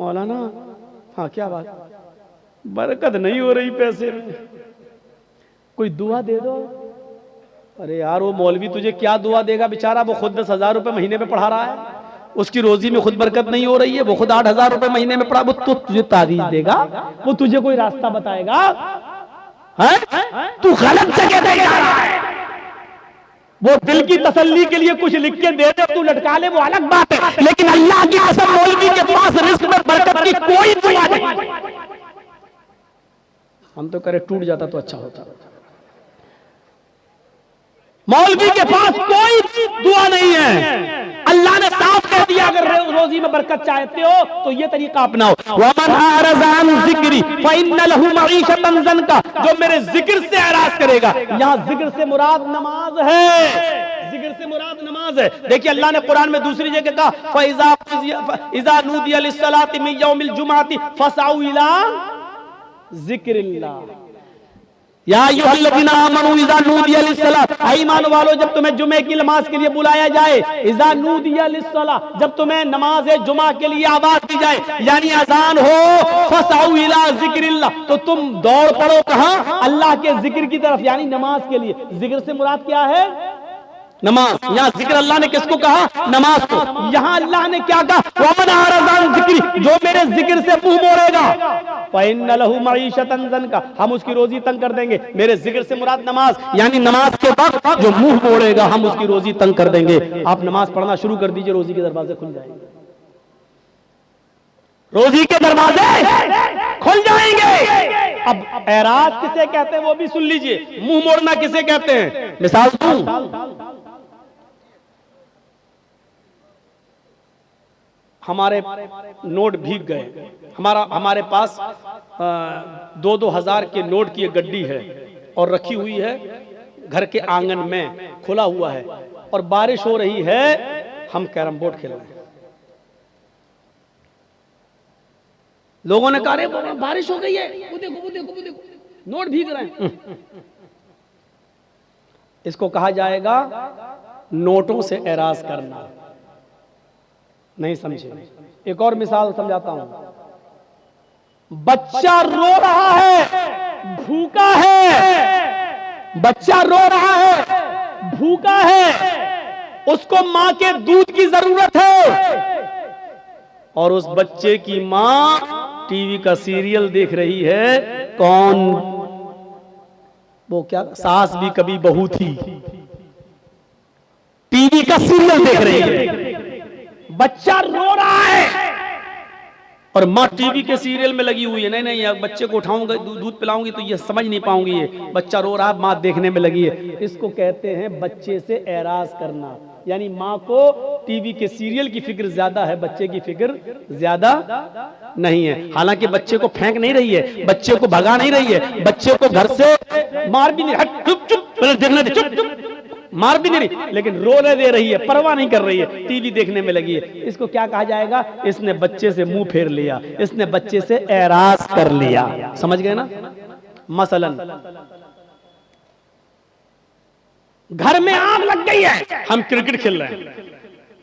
मौलाना हाँ क्या बात, बरकत नहीं हो रही पैसे में, कोई दुआ दे दो। अरे यार वो मौलवी तुझे क्या दुआ देगा, बेचारा वो खुद 10,000 रुपए महीने में पढ़ा रहा है, उसकी रोजी में खुद बरकत नहीं हो रही है, वो खुद 8,000 रुपए महीने में पढ़ा, वो तो तुझे तारीफ देगा, वो तुझे कोई रास्ता बताएगा, तू गलत जगह दे जा रहा है। वो दिल की तसल्ली के लिए कुछ लिख के दे दे, तू लटका ले, वो अलग बात है, लेकिन अल्लाह की कसम मौलवी के पास रिस्क में बरकत की कोई दुआ नहीं। हम तो करे टूट जाता तो अच्छा होता। मौलवी के पास कोई दुआ नहीं है, अल्लाह ने साफ कह दिया अगर रोजी में बरकत चाहते हो तो ये तरीका अपनाओ। वमन अरज़ अन ज़िक्री फ़इन्न लहू मईशतन ज़ंका, जो मेरे जिक्र से एराज करेगा, यहाँ जिक्र से मुराद नमाज है, जिक्र से मुराद नमाज है। देखिए अल्लाह ने कुरान में दूसरी जगह कहा फ़इज़ा नूदिया लिस्सलाति मिन यौमिल जुमअति फ़सअू इला ज़िक्रिल्लाह या अय्युहल्लज़ीना आमनू इज़ा नूदिया लिस्सलात, ईमान वालों जब तुम्हें जुमे की नमाज के लिए बुलाया जाए, इज़ा नूदिया लिस्सलात, जब तुम्हें नमाज जुमा के लिए आवाज दी जाए, यानी अजान हो, फसअू इला ज़िक्रिल्लाह, तो तुम दौड़ पड़ो कहां, अल्लाह के जिक्र की तरफ, यानी नमाज के लिए। जिक्र से मुराद क्या है, नमाज। यहाँ जिक्र अल्लाह ने किसको कहा, नमाज को। यहाँ अल्लाह ने क्या कहा, वमन अरज़ अन ज़िक्री, जो मेरे जिक्र से मुंह मोड़ेगा, फ़इन्न लहू मईशतन ज़ंका, हम उसकी रोजी तंग कर देंगे। मेरे जिक्र से मुराद नमाज, यानी नमाज के वक्त जो मुंह मोड़ेगा हम उसकी रोजी तंग कर देंगे। आप नमाज पढ़ना शुरू कर दीजिए, रोजी के दरवाजे खुल जाएंगे, रोजी के दरवाजे खुल जाएंगे। अब एराज किसे कहते हैं वो भी सुन लीजिए, मुंह मोड़ना किसे कहते हैं। मिसाल दूं, हमारे नोट भीग गए, हमारे पास 2-2 हजार के नोट की एक गड्डी है और रखी हुई है घर के आंगन में, खुला हुआ है, और बारिश हो रही है, हम कैरम बोर्ड खेल रहे हैं। लोगों ने कहा अरे बारिश हो गई है, वो देखो वो देखो वो देखो नोट भीग रहे हैं। इसको कहा जाएगा नोटों से एराज करना। नहीं समझे, एक और मिसाल समझाता हूं। बच्चा रो रहा है, भूखा है, बच्चा रो रहा है, भूखा है, उसको मां के दूध की जरूरत है, और उस बच्चे की मां टीवी का सीरियल देख रही है। कौन, वो क्या, सास भी कभी बहू थी, टीवी का सीरियल देख रही है, बच्चा रो रहा है और माँ टीवी के सीरियल में लगी हुई है। नहीं नहीं, बच्चे को उठाऊंगा, दूध पिलाऊंगी तो ये समझ नहीं पाऊंगी, ये बच्चा रो रहा है, माँ देखने में लगी है। इसको कहते हैं बच्चे से एराज करना, यानी माँ को टीवी के सीरियल की फिक्र ज्यादा है, बच्चे की फिक्र ज्यादा नहीं है। हालांकि बच्चे को फेंक नहीं रही है, बच्चे को भगा नहीं रही है, बच्चे को घर से मार भी नहीं, हट चुप चुप देखने दे, चुप चुप मार भी नहीं, लेकिन रोने दे रही है, परवाह नहीं कर रही है, टीवी देखने में लगी है। इसको क्या कहा जाएगा, इसने बच्चे से मुंह फेर लिया, इसने बच्चे से एराज कर लिया। समझ गए ना। मसलन घर में आग लग गई है, हम क्रिकेट खेल रहे हैं,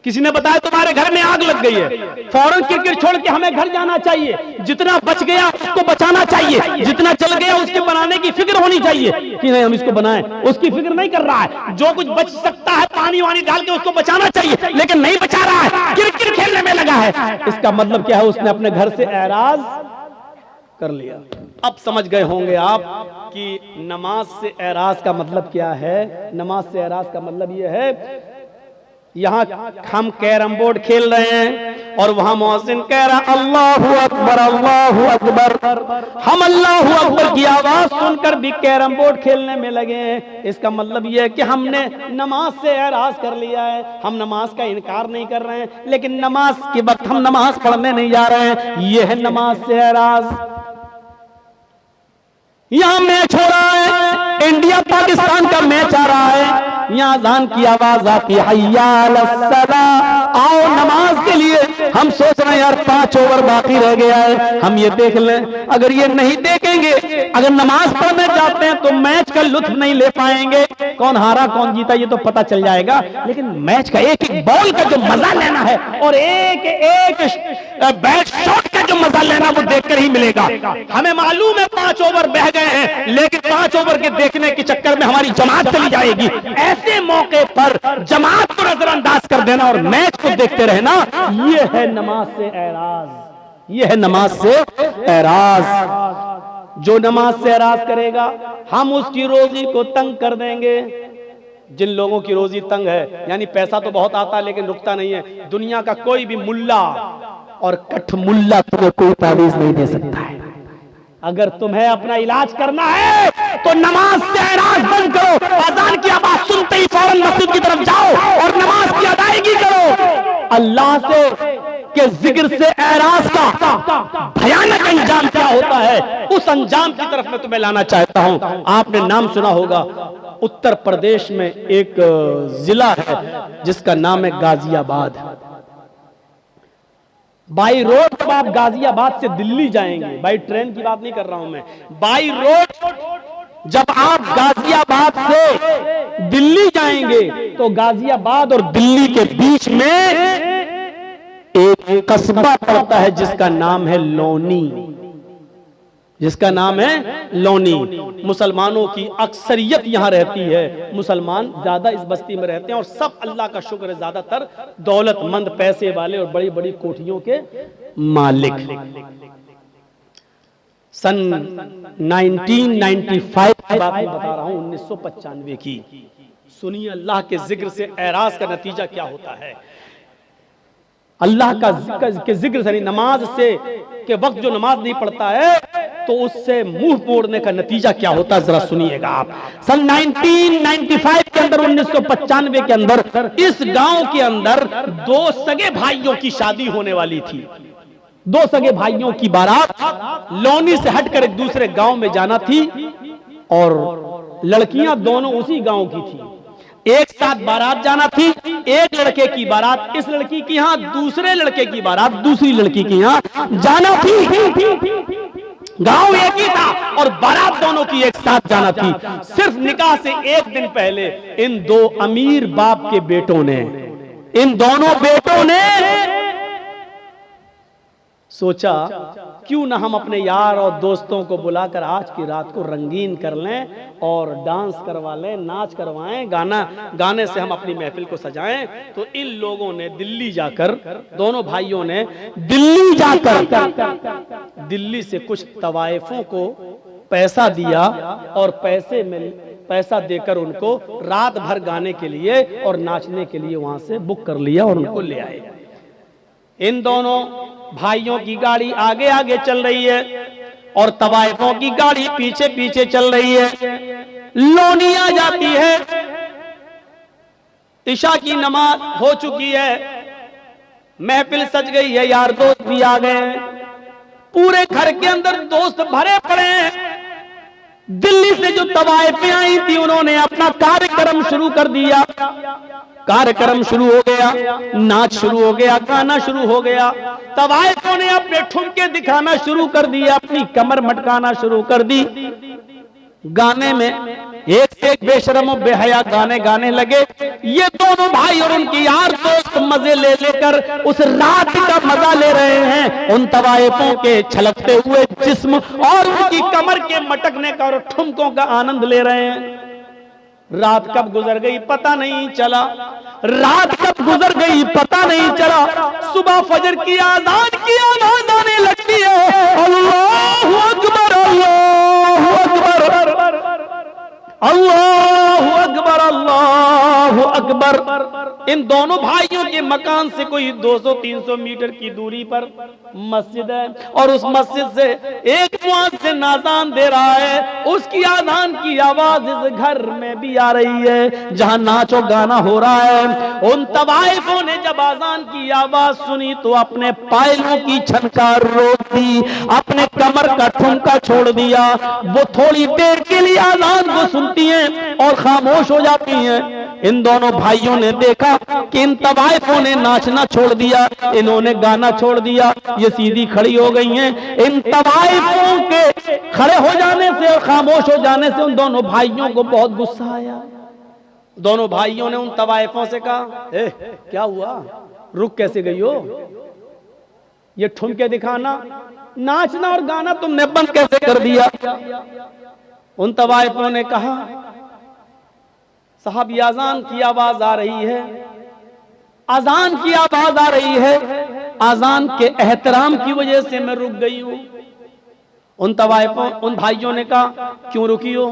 किसी ने बताया तुम्हारे घर में आग लग गई है, फौरन क्रिकेट छोड़ के हमें घर जाना चाहिए, जितना बच गया उसको बचाना चाहिए, जितना जल गया उसके बनाने की फिक्र होनी चाहिए कि नहीं हम इसको बनाएं, उसकी फिक्र नहीं कर रहा है। जो कुछ बच सकता है पानी वानी डाल के उसको बचाना चाहिए, लेकिन नहीं बचा रहा है, क्रिकेट खेलने में लगा है। इसका मतलब क्या है, उसने अपने घर से एराज कर लिया। अब समझ गए होंगे आप कि नमाज से एराज का मतलब क्या है। नमाज से एराज का मतलब यह है, यहाँ हम कैरम बोर्ड खेल रहे हैं और वहां मुअज्जिन कह रहा अल्लाहु अकबर अल्लाहु अकबर, हम अल्लाहु अकबर की आवाज सुनकर भी कैरम बोर्ड खेलने में लगे हैं। इसका मतलब यह है कि हमने नमाज से एराज कर लिया है। हम नमाज का इनकार नहीं कर रहे हैं, लेकिन नमाज के वक्त हम नमाज पढ़ने नहीं जा रहे हैं, यह है नमाज से एराज। यहाँ मैच हो रहा है, इंडिया पाकिस्तान का मैच आ रहा है, यहाँ अज़ान की आवाज आती है, हय्या अलस्सला, आओ नमाज के लिए। हम सोच रहे हैं यार 5 ओवर बाकी रह गया है, हम ये देख लें। अगर ये नहीं देखेंगे, अगर नमाज पढ़ने जाते हैं तो मैच का लुत्फ नहीं ले पाएंगे। कौन हारा कौन जीता ये तो पता चल जाएगा, लेकिन मैच का एक एक बॉल का जो मजा लेना है और एक एक बैट शॉट का जो मजा लेना वो देखकर ही मिलेगा। हमें मालूम है 5 ओवर बह गए हैं, लेकिन 5 ओवर के देखने के चक्कर में हमारी जमात चली जाएगी। ऐसे मौके पर जमात को नजरअंदाज कर देना और मैच को देखते रहना, ये है नमाज से एराज, ये है नमाज से एराज। जो नमाज से एराज करेगा हम उसकी रोजी को तंग कर देंगे। जिन लोगों की रोजी तंग है, यानी पैसा तो बहुत आता है लेकिन रुकता नहीं है, दुनिया का कोई भी मुल्ला और कठ मुल्ला तुम्हें कोई तावीज नहीं दे सकता है। अगर तुम्हें अपना इलाज करना है तो नमाज से एराज बंद करो। अजान की आवाज सुनते ही फौरन मस्जिद की तरफ जाओ और नमाज की अदायगी करो। अल्लाह से के जिक्र से एराज का भयानक अंजाम क्या होता है, उस अंजाम की तरफ मैं तुम्हें लाना चाहता हूं। आपने नाम सुना होगा, उत्तर प्रदेश में एक जिला है जिसका नाम है गाजियाबाद। बाई रोड जब आप गाजियाबाद से दिल्ली जाएंगे, बाई ट्रेन की बात नहीं कर रहा हूं मैं, बाई रोड जब आप गाजियाबाद से दिल्ली जाएंगे तो गाजियाबाद और दिल्ली के बीच में एक कस्बा पड़ता है जिसका नाम है लोनी, जिसका नाम है लोनी। मुसलमानों की अक्सरियत यहां रहती है, मुसलमान ज्यादा इस बस्ती में रहते हैं और सब अल्लाह का शुक्र है ज्यादातर दौलतमंद, पैसे वाले और बड़ी बड़ी कोठियों के मालिक। सन 1995 की बात मैं बता रहा हूं, 1995 की। सुनिए अल्लाह के जिक्र से एराज का नतीजा क्या होता है। अल्लाह का जिक्र से नहीं, नमाज से के वक्त जो नमाज नहीं पढ़ता है तो उससे मुंह मोड़ने का नतीजा क्या होता है, जरा सुनिएगा आप। सन 1995 के अंदर, 1995 के अंदर इस गांव के अंदर 2 सगे भाइयों की शादी होने वाली थी। 2 सगे भाइयों की बारात लोनी से हटकर एक दूसरे गांव में जाना थी और लड़कियां दोनों उसी गांव की थी। एक साथ बारात जाना थी, एक लड़के की बारात इस लड़की की यहां, दूसरे लड़के की बारात दूसरी लड़की की यहां जाना थी। गांव एक ही था और बारात दोनों की एक साथ जाना थी। सिर्फ निकाह से एक दिन पहले इन 2 अमीर बाप के बेटों ने, इन दोनों बेटों ने सोचा क्यों ना हम अपने यार और दोस्तों को बुलाकर आज की रात को रंगीन कर लें और डांस करवा लें, नाच करवाएं, गाने से हम अपनी महफिल को सजाएं। तो इन लोगों ने दिल्ली जाकर, दोनों भाइयों ने दिल्ली जाकर दिल्ली से कुछ तवाइफों को पैसा दिया और पैसा देकर उनको रात भर गाने के लिए और नाचने के लिए वहां से बुक कर लिया और उनको ले आए। इन दोनों भाइयों की गाड़ी आगे आगे चल रही है और तवाइफों की गाड़ी पीछे पीछे चल रही है। लोनी आ जाती है, इशा की नमाज हो चुकी है, महफिल सज गई है, यार दोस्त भी आ गए हैं, पूरे घर के अंदर दोस्त भरे पड़े हैं। दिल्ली से जो तवाइफें आई थी उन्होंने अपना कार्यक्रम शुरू कर दिया। कार्यक्रम शुरू हो गया, नाच शुरू हो गया, गाना शुरू हो गया। तवाइफों ने अपने ठुमके दिखाना शुरू कर दिया, अपनी कमर मटकाना शुरू कर दी। गाने में एक से एक बेशरम और बेहया गाने गाने लगे। ये दोनों भाई और उनके यार दोस्त मजे ले लेकर उस रात का मजा ले रहे हैं, उन तवाइफों के छलकते हुए जिस्म और उनकी कमर के मटकने का और ठुमकों का आनंद ले रहे हैं। रात कब गुजर गई पता नहीं चला, रात कब गुजर गई पता नहीं चला। सुबह फजर की आजान की आवाज आने लगती है, अल्लाहु अकबर, अल्लाहु अकबर, अल्लाहु अकबर, अल्लाहु अकबर। इन दोनों भाइयों के मकान से कोई 200-300 मीटर की दूरी पर मस्जिद है और उस मस्जिद से एक मुअज्जिन आज़ान दे रहा है। उसकी आज़ान की आवाज इस घर में भी आ रही है जहां नाचो गाना हो रहा है। उन तवाइफों ने जब आज़ान की आवाज सुनी तो अपने पायलों की छनकार रोक दी, अपने कमर का ठुमका छोड़ दिया। वो थोड़ी देर के लिए आज़ान को सुनती हैं और खामोश हो जाती हैं। इन दोनों भाइयों ने देखा कि इन तवाइफों ने नाचना छोड़ दिया, इन्होंने गाना छोड़ दिया, ये सीधी खड़ी हो गई हैं। इन तवाइफों के खड़े हो जाने से और खामोश हो जाने से उन दोनों भाइयों को बहुत गुस्सा आया। दोनों भाइयों ने उन तवाइफों से कहा, क्या हुआ, रुक कैसे गई हो? ये ठुमके दिखाना, नाचना और गाना तुमने बंद कैसे कर दिया? उन तवाइफों ने कहा, साहब ये अजान की आवाज आ रही है, अजान की आवाज आ रही है, अजान के एहतराम की वजह से मैं रुक गई हूं। उन तवाइफों, उन भाइयों ने कहा, क्यों रुकी हो?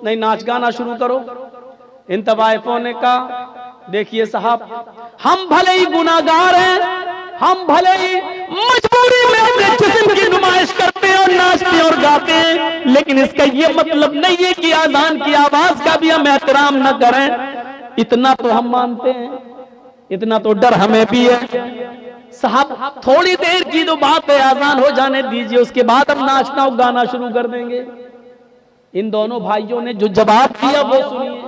नहीं नाच गाना शुरू करो। इन तवाइफों ने कहा, देखिए साहब, हम भले ही गुनाहगार हैं, हम भले ही मजबूरी में अपने जिस्म की नुमाइश करते हैं और नाचते हैं और गाते हैं, लेकिन इसका ये मतलब नहीं है कि अजान की आवाज का भी हम एहतराम न करें। इतना तो हम मानते हैं, इतना तो डर हमें भी है। साहब थोड़ी देर की तो बात है, अजान हो जाने दीजिए, उसके बाद हम नाचना और गाना शुरू कर देंगे। इन दोनों भाइयों ने जो जवाब दिया वो सुनिए।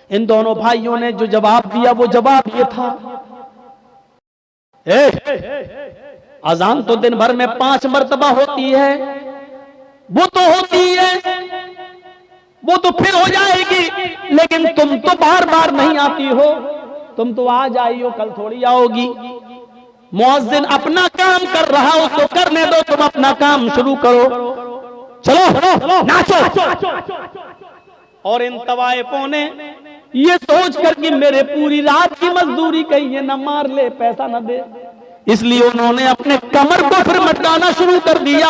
इन दोनों भाइयों ने जो जवाब दिया वो जवाब ये था, अजान तो दिन भर में 5 मर्तबा होती है, वो तो होती है, वो तो फिर हो जाएगी, लेकिन तुम तो बार बार नहीं आती हो, तुम तो आज आई हो, कल थोड़ी आओगी। मुअज्जिन अपना काम कर रहा हो तो करने दो, तुम अपना काम शुरू करो, चलो नाचो। और इन तवाइफों ने ये सोच कर कि मेरे पूरी रात की मजदूरी कहीं ये न मार ले, पैसा न दे, इसलिए उन्होंने अपने कमर को फिर मटकाना शुरू कर दिया,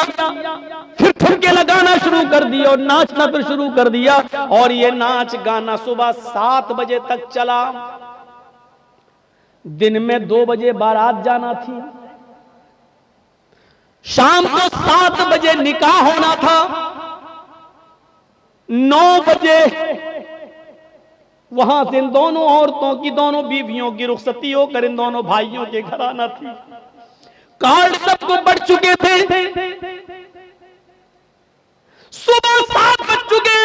फिर ठुमके लगाना शुरू कर दिया और नाचना फिर शुरू कर दिया। और ये नाच गाना सुबह 7 बजे तक चला। दिन में 2 बजे बारात जाना थी, शाम को 7 बजे निकाह होना था, 9 बजे वहां से इन दोनों औरतों की, दोनों बीवियों की रुखसती होकर इन दोनों भाइयों के घर आना थी। कार्ड सबको बढ़ चुके थे, सुबह 7 बज चुके।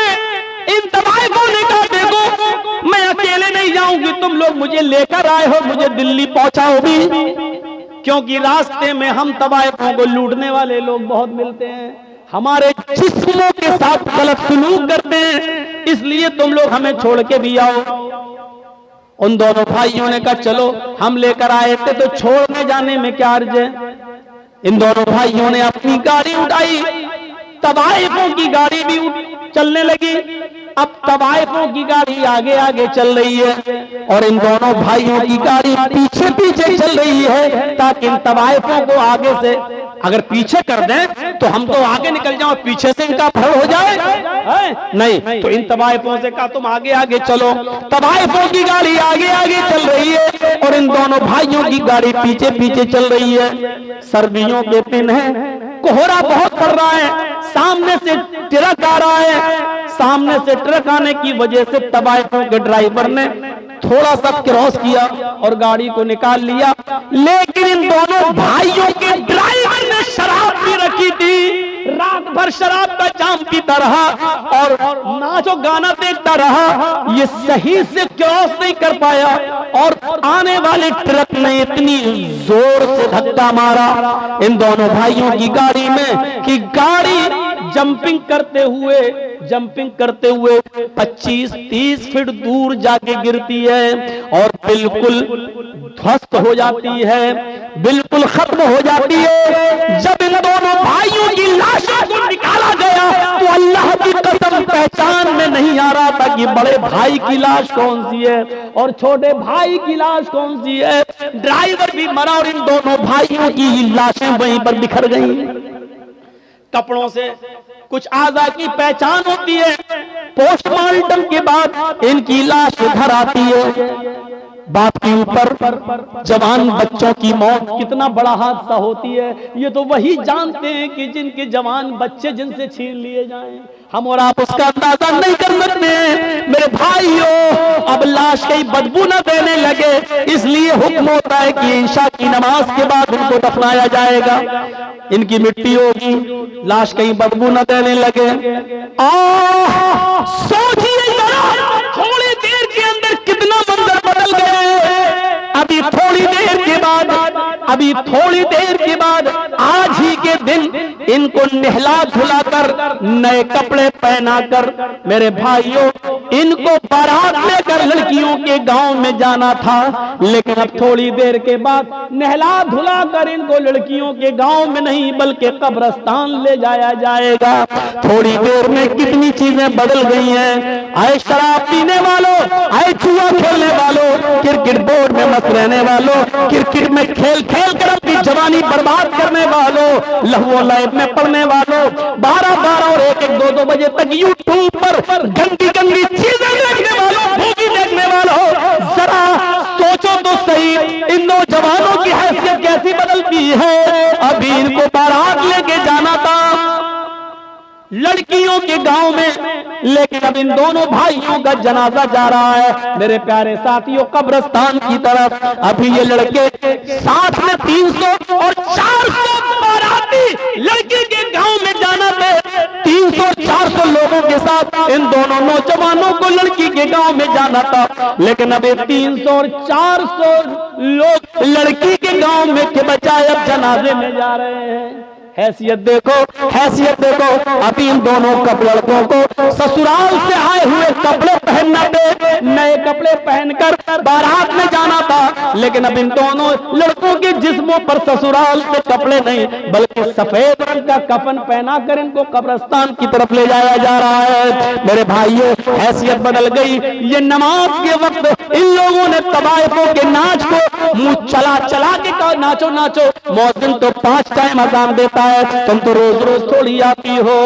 इन तवाइफों ने कहा, देखो मैं अकेले नहीं जाऊंगी, तुम लोग मुझे लेकर आए हो, मुझे दिल्ली पहुंचाओ भी, क्योंकि रास्ते में हम तवाइफों को लूटने वाले लोग बहुत मिलते हैं, हमारे जिस्मों के साथ गलत सलूक करते हैं, इसलिए तुम लोग हमें छोड़ के भी आओ। उन दोनों भाइयों ने कहा, चलो हम लेकर आए थे तो छोड़ने जाने में क्या अर्ज है। इन दोनों भाइयों ने अपनी गाड़ी उठाई, तवाइफों की गाड़ी भी चलने लगी। अब तवाइफों की गाड़ी आगे आगे चल रही है और इन दोनों भाइयों की गाड़ी पीछे पीछे चल रही है, ताकि इन तवाइफों को आगे से अगर पीछे कर दें तो हम तो आगे निकल जाओ, पीछे से इनका फर हो जाए नहीं। तो इन तवाइफों से कहा, तुम आगे आगे चलो। तवाइफों की गाड़ी आगे आगे चल रही है और इन दोनों भाइयों की गाड़ी पीछे पीछे चल रही है। सर्दियों के दिन है, कोहरा बहुत पड़ रहा है, सामने से ट्रक आ रहा है। सामने से ट्रक आने की वजह से तवाइफों के ड्राइवर ने थोड़ा सा क्रॉस किया और गाड़ी को निकाल लिया, लेकिन इन दोनों भाइयों के ड्राइवर ने शराब भी रखी थी, रात भर शराब का जाम पीता रहा और नाचो गाना देखता रहा। ये सही से क्रॉस नहीं कर पाया और आने वाले ट्रक ने इतनी जोर से धक्का मारा इन दोनों भाइयों की गाड़ी में कि गाड़ी जंपिंग करते हुए 25-30 फीट दूर जाके गिरती है और बिल्कुल ध्वस्त हो जाती है, बिल्कुल खत्म हो जाती है। जब इन दोनों भाइयों की लाशों को निकाला गया तो अल्लाह की कसम पहचान में नहीं आ रहा था कि बड़े भाई की लाश कौन सी है और छोटे भाई की लाश कौन सी है। ड्राइवर भी मरा और इन दोनों भाइयों की लाशें वहीं पर बिखर गई। कपड़ों से कुछ आज़ा की पहचान होती है, पोस्टमार्टम के बाद इनकी लाश घर आती है। बाप के ऊपर जवान बच्चों की मौत कितना बड़ा हादसा होती है, ये तो वही जानते हैं कि जिनके जवान बच्चे जिनसे छीन लिए जाएं। हम और आप उसका अंदाजा नहीं कर सकते हैं। मेरे भाइयों, अब लाश कहीं बदबू न देने लगे, इसलिए हुक्म होता है कि ईशा की नमाज के बाद उनको दफनाया जाएगा, इनकी मिट्टी होगी, लाश कहीं बदबू न देने लगे। सोचिए जरा, थोड़ी देर के अंदर कितना मंजर बदल गए। अभी थोड़ी देर के बाद बाद आज ही के दिन इनको नहला धुलाकर नए कपड़े पहनाकर, मेरे भाइयों, इनको बारात लेकर लड़कियों के गांव में जाना था, लेकिन अब थोड़ी देर के बाद नहला धुलाकर इनको लड़कियों के गांव में नहीं बल्कि कब्रिस्तान ले जाया जाएगा। थोड़ी देर में कितनी चीजें बदल गई हैं। आए शराब पीने वालों, आए जुआ खेलने वालों, क्रिकेट बोर्ड में मस्त रहने वालों, क्रिकेट में खेल खेल कर अपनी जवानी बर्बाद करने वालों, लहू लाइफ में पढ़ने वालों, 12-12 और 1-1, 2-2 बजे तक यूट्यूब पर गंदी गंदी चीजें देखने वालों, मूवी देखने वालों, जरा सोचो तो सही, इन नौजवानों की हैसियत कैसी बदलती है। अभी इनको बारात लेके जाना था लड़कियों के गांव में, लेकिन अब इन दोनों भाइयों का जनाजा जा रहा है। मेरे प्यारे साथियों, कब्रिस्तान की तरफ अभी ये लड़के साथ में 300 और 400 बाराती लड़के के गांव में जाना थे। 300-400 लोगों के साथ इन दोनों नौजवानों को लड़की के गांव में जाना था, लेकिन अब 300 और 400 लोग लड़की के गांव में के बजाय अब जनाजे में जा रहे हैं। हैसियत देखो, हैसियत देखो। अभी इन दोनों लड़कों को ससुराल से आए हुए कपड़े पहनना थे, नए कपड़े पहनकर बारात में जाना था, लेकिन अब इन दोनों लड़कों के जिस्मों पर ससुराल से कपड़े नहीं बल्कि सफेद रंग का कफन पहनाकर इनको कब्रिस्तान की तरफ ले जाया जा रहा है। मेरे भाइयों, हैसियत बदल गई। ये नमाज के वक्त इन लोगों ने तवाइफों के नाच को मुंह चला चला के कहा, नाचो नाचो। मौज़िन तो 5 टाइम अजान देता है, तुम तो रोज रोज थोड़ी आती हो।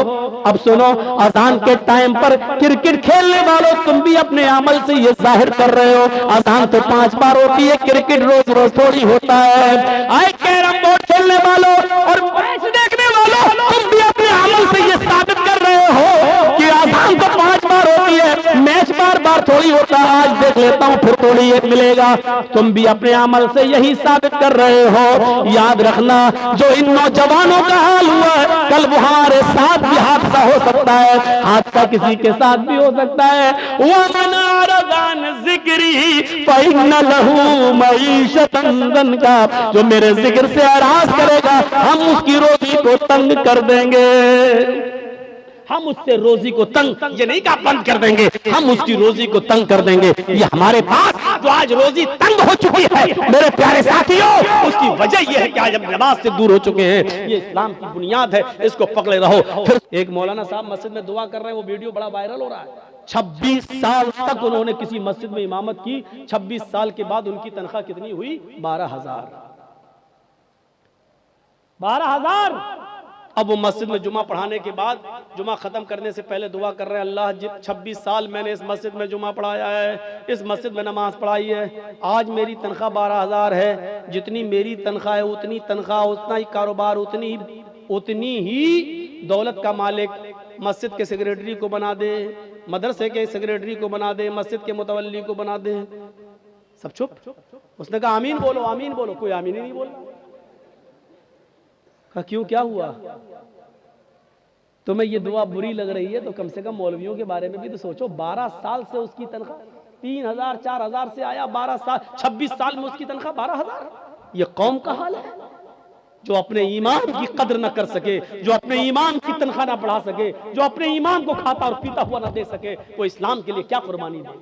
अब सुनो, अजान के टाइम पर क्रिकेट खेलने वालों, तुम भी अपने अमल से ये जाहिर कर रहे हो, अजान तो 5 बार होती है, क्रिकेट रोज रोज थोड़ी होता है। आए कैरम बोर्ड खेलने वालों और मैच देखने वालों, तुम भी अपने अमल से ये साबित कर रहे हो कि अजान तो 5 बार होती है, मैच बार बार थोड़ी होता है। आज देख लेता हूं फिर थोड़ी एक मिलेगा। तुम भी अपने अमल से यही साबित कर रहे हो। याद रखना, जो इन नौजवानों का हाल हुआ है, कल तुम्हारे साथ भी हादसा हो सकता है, हादसा किसी के साथ भी हो सकता है। वमन अरज़ान ज़िक्री फ़इन्न लहू मईशतन ज़ंका, जो मेरे जिक्र से एराज़ करेगा हम उसकी रोजी को तंग कर देंगे। हम उससे रोजी को तंग, ये नहीं कहा बंद कर देंगे, हम उसकी रोजी को तंग कर देंगे। ये हमारे पास जो आज रोजी तंग हो चुकी है मेरे प्यारे साथियों, उसकी वजह यह है कि आज हम नमाज से दूर हो चुके हैं। ये इस्लाम की बुनियाद है, इसको पकड़े रहो। फिर एक मौलाना साहब मस्जिद में दुआ कर रहे हैं, वो वीडियो बड़ा वायरल हो रहा है। 26 साल तक उन्होंने किसी मस्जिद में इमामत की, 26 साल के बाद उनकी तनख्वाह कितनी हुई? 12,000। 12,000। अब वो मस्जिद में जुमा पढ़ाने के बाद, जुमा खत्म करने से पहले दुआ कर रहे हैं, अल्लाह 26 साल मैंने इस मस्जिद में जुमा पढ़ाया है, इस मस्जिद में नमाज पढ़ाई है, आज मेरी तनख्वाह 12,000 है। जितनी मेरी तनख्वाह है उतनी तनख्वाह, उतना ही कारोबार, उतनी ही दौलत का मालिक मस्जिद के सेक्रेटरी को बना दे, मदरसे के सेक्रेटरी को बना दे, मस्जिद के मुतवल्ली को बना दे। सब चुप। उसने कहा आमीन बोलो, आमीन बोलो। कोई आमीन ही नहीं बोला। क्यों, क्या हुआ? तुम्हें ये दुआ बुरी लग रही है तो कम से कम मौलवियों के बारे में भी तो सोचो। 12 साल से उसकी तनख्वाह 3,000 4,000 से आया, 12 साल 26 साल में उसकी तनख्वाह 12,000। ये कौम का हाल है जो अपने ईमान की कदर न कर सके, जो अपने ईमान की तनख्वाह ना बढ़ा सके, जो अपने ईमान को खाता और पीता हुआ ना दे सके, वो इस्लाम के लिए क्या कुर्बानी दे?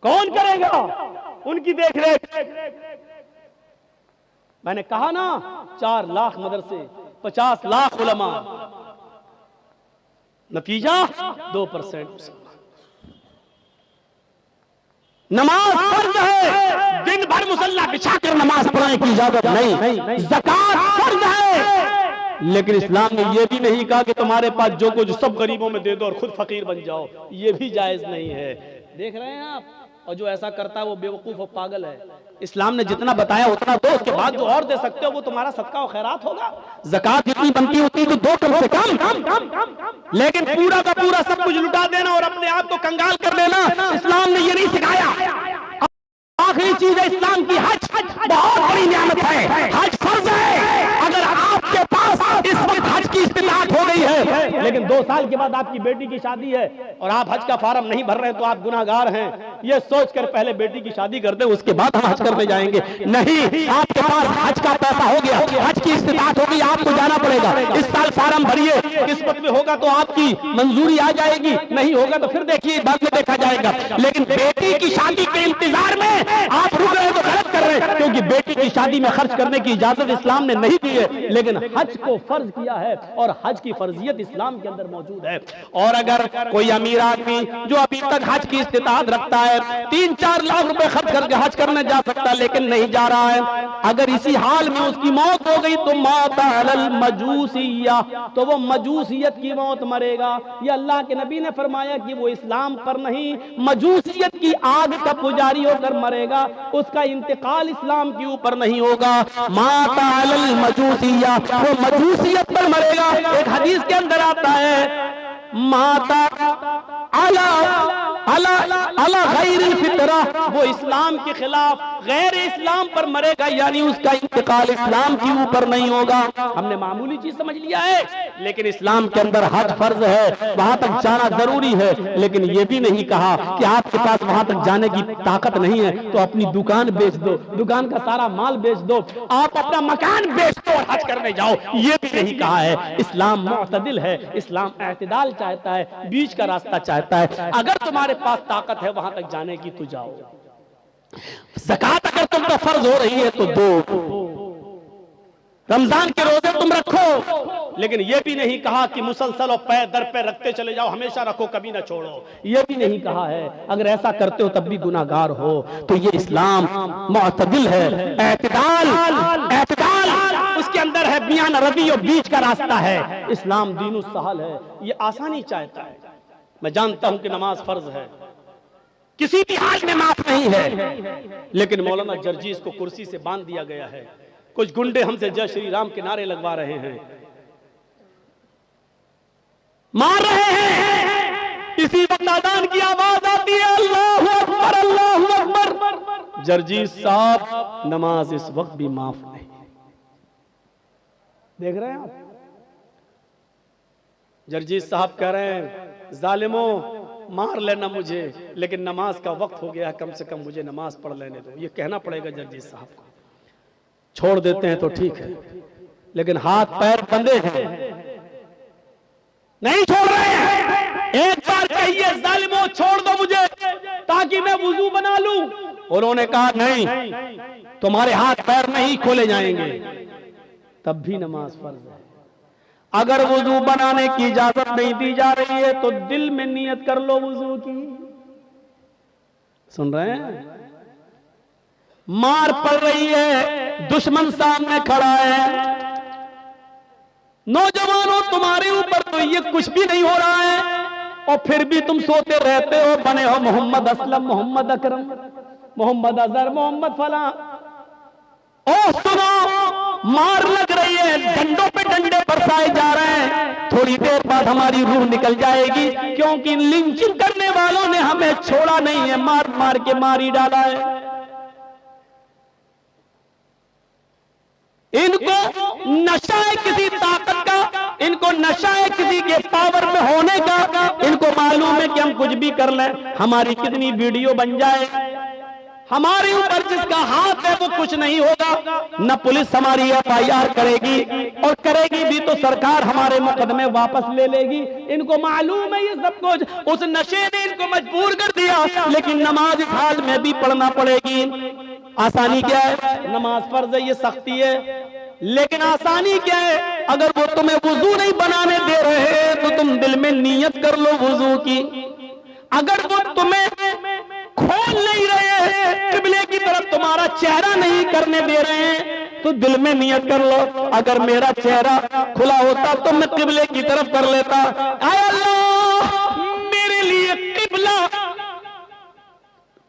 कौन करेगा उनकी देखरेख? मैंने कहा ना, 4 लाख मदरसे, 50 लाख उलमा, नतीजा 2%। नमाज फर्ज है, दिन भर मुसल्ला बिछाकर नमाज पढ़ने की इजाजत नहीं। ज़कात फर्ज है, लेकिन इस्लाम ने यह भी नहीं कहा कि तुम्हारे पास जो कुछ सब गरीबों में दे दो और खुद फकीर बन जाओ, ये भी जायज नहीं है। देख रहे हैं आप, और जो ऐसा करता है वो बेवकूफ और पागल है। इस्लाम ने जितना बताया उतना दो, उसके बाद जो और दे सकते हो वो तुम्हारा सदका और खैरात होगा। ज़कात जितनी बनती होती तो दो कम से कम, लेकिन पूरा का पूरा सब कुछ लुटा देना और अपने आप को कंगाल कर देना, इस्लाम ने ये नहीं सिखाया। आखिरी चीज है इस्लाम की हज, बहुत बड़ी नियामत है, हज फर्ज है। अगर आपके पास इस वक्त हज की इस्तिताअत हो गई है, लेकिन 2 साल के बाद आपकी बेटी की शादी है और आप हज का फार्म नहीं भर रहे तो आप गुनाहगार हैं, ये सोचकर पहले बेटी की शादी कर दे, उसके बाद हम हज करने जाएंगे। नहीं, आपके पास हज का पैसा हो गया, हज की इस्तिताअत हो गई, आपको जाना पड़ेगा। इस साल फार्म भरिए, किस्मत में होगा तो आपकी मंजूरी आ जाएगी, नहीं होगा तो फिर देखिए बाद में देखा जाएगा। लेकिन बेटी की शादी के इंतजार में आप रुक रहे तो गलत कर रहे हैं, क्योंकि बेटी की शादी में खर्च करने की इजाजत इस्लाम ने नहीं दी है, लेकिन हज को फर्ज किया है और हज की फर्जियत इस्लाम के अंदर मौजूद है। और अगर कोई अमीर आदमी जो अभी तक हज की इस्तिताअत रखता है 3-4 लाख रुपए खर्च करके हज करने जा सकता लेकिन नहीं जा रहा है, अगर इसी हाल में उसकी मौत हो गई तो माता अलल मजूसिया, तो वो मजूसियत की मौत मरेगा। ये अल्लाह के नबी ने फरमाया कि वो इस्लाम पर नहीं मजूसियत की आग का पुजारी होकर मरेगा, उसका इंतकाल इस्लाम के ऊपर नहीं होगा। माता अलल मजूसिया, वो मजूसियत पर मरेगा। एक हदीस के अंदर आता है माता अला अला अला गैरिल फितरा, वो इस्लाम के खिलाफ गैर इस्लाम पर मरेगा, यानी उसका इंतकाल इस्लाम के ऊपर नहीं होगा। हमने मामूली चीज समझ लिया है, लेकिन इस्लाम के अंदर हज फर्ज है, वहां तक जाना जरूरी है। लेकिन ये भी नहीं कहा कि आपके पास वहां तक जाने की ताकत नहीं है तो अपनी दुकान बेच दो, दुकान का सारा माल बेच दो, आप अपना मकान बेच दो और हज करने जाओ, ये भी नहीं कहा है। इस्लाम मुअतदिल है, इस्लाम एतदाल चाहता है, बीच का रास्ता चाहता है। अगर तुम्हारे पास ताकत है वहां तक जाने की तो जाओ। ज़कात अगर तुम पर फर्ज हो रही है तो दो, रमजान के रोजे तुम रखो, लेकिन यह भी नहीं कहा कि मुसलसल और पैर दर पे रखते चले जाओ, हमेशा रखो कभी ना छोड़ो, यह भी नहीं कहा है। अगर ऐसा करते हो तब भी गुनाहगार हो। तो ये इस्लाम मुअतदिल है, एतदाल एतदाल उसके अंदर है, मियान रवि और बीच का रास्ता है। इस्लाम दीनुस सहल है, ये आसानी चाहता है। मैं जानता हूं कि नमाज फर्ज है, किसी भी हाल में माफ नहीं है, लेकिन मौलाना जर्जीस को कुर्सी से बांध दिया गया है। कुछ गुंडे हमसे जय श्री राम के नारे लगवा रहे हैं, मार रहे हैं। इसी वक्त अजान की आवाज आती है अल्लाहु अकबर अल्लाहु अकबर। जर्जीस साहब नमाज इस वक्त भी माफ नहीं। देख रहे हैं आप, जर्जीस साहब कह रहे हैं जालिमों मार लेना मुझे, लेकिन नमाज का वक्त हो गया, कम से कम मुझे नमाज पढ़ लेने दो। ये कहना पड़ेगा जर्जीस साहब को। छोड़ देते हैं तो ठीक है, लेकिन हाथ पैर बंधे हैं, नहीं छोड़ रहे हैं। एक बार कहिए जालिमों छोड़ दो मुझे ताकि मैं वुजू बना लूं। उन्होंने कहा नहीं, तुम्हारे हाथ पैर नहीं खोले जाएंगे, तब भी नमाज फर्ज है। अगर वुजू बनाने की इजाजत नहीं दी जा रही है तो दिल में नियत कर लो वुजू की। सुन रहे हैं, मार पड़ रही है, दुश्मन सामने खड़ा है, नौजवानों तुम्हारे ऊपर तो ये कुछ भी नहीं हो रहा है और फिर भी तुम सोते रहते हो, बने हो मोहम्मद असलम, मोहम्मद अकरम, मोहम्मद अजहर, मोहम्मद फला। ओ सुनो, मार लग रही है, डंडों पे डंडे बरसाए जा रहे हैं, थोड़ी देर बाद हमारी रूह निकल जाएगी, क्योंकि लिंचिंग करने वालों ने हमें छोड़ा नहीं है, मार मार के मारी डाला है। इनको नशा है किसी ताकत का, इनको नशा है किसी के पावर में होने का। इनको मालूम है कि हम कुछ भी कर लें, हमारी कितनी वीडियो बन जाए, हमारे ऊपर जिसका हाथ है वो कुछ नहीं होगा। न पुलिस हमारी FIR करेगी, और करेगी भी तो सरकार हमारे मुकदमे वापस ले लेगी। इनको मालूम है ये सब कुछ, उस नशे ने इनको मजबूर कर दिया, लेकिन नमाज इस हाल में भी पढ़ना पड़ेगी। आसानी क्या है? नमाज फर्ज है, ये सख्ती है, लेकिन आसानी क्या है? अगर वो तुम्हें वुजू नहीं बनाने दे रहे तो तुम दिल में नियत कर लो वुजू की। अगर वो तुम्हें खोल नहीं रहे हैं, किबले की तरफ तुम्हारा चेहरा नहीं करने दे रहे हैं, तो दिल में नियत कर लो, अगर मेरा चेहरा खुला होता तो मैं किबले की तरफ कर लेता। आय अल्लाह, मेरे लिए किबला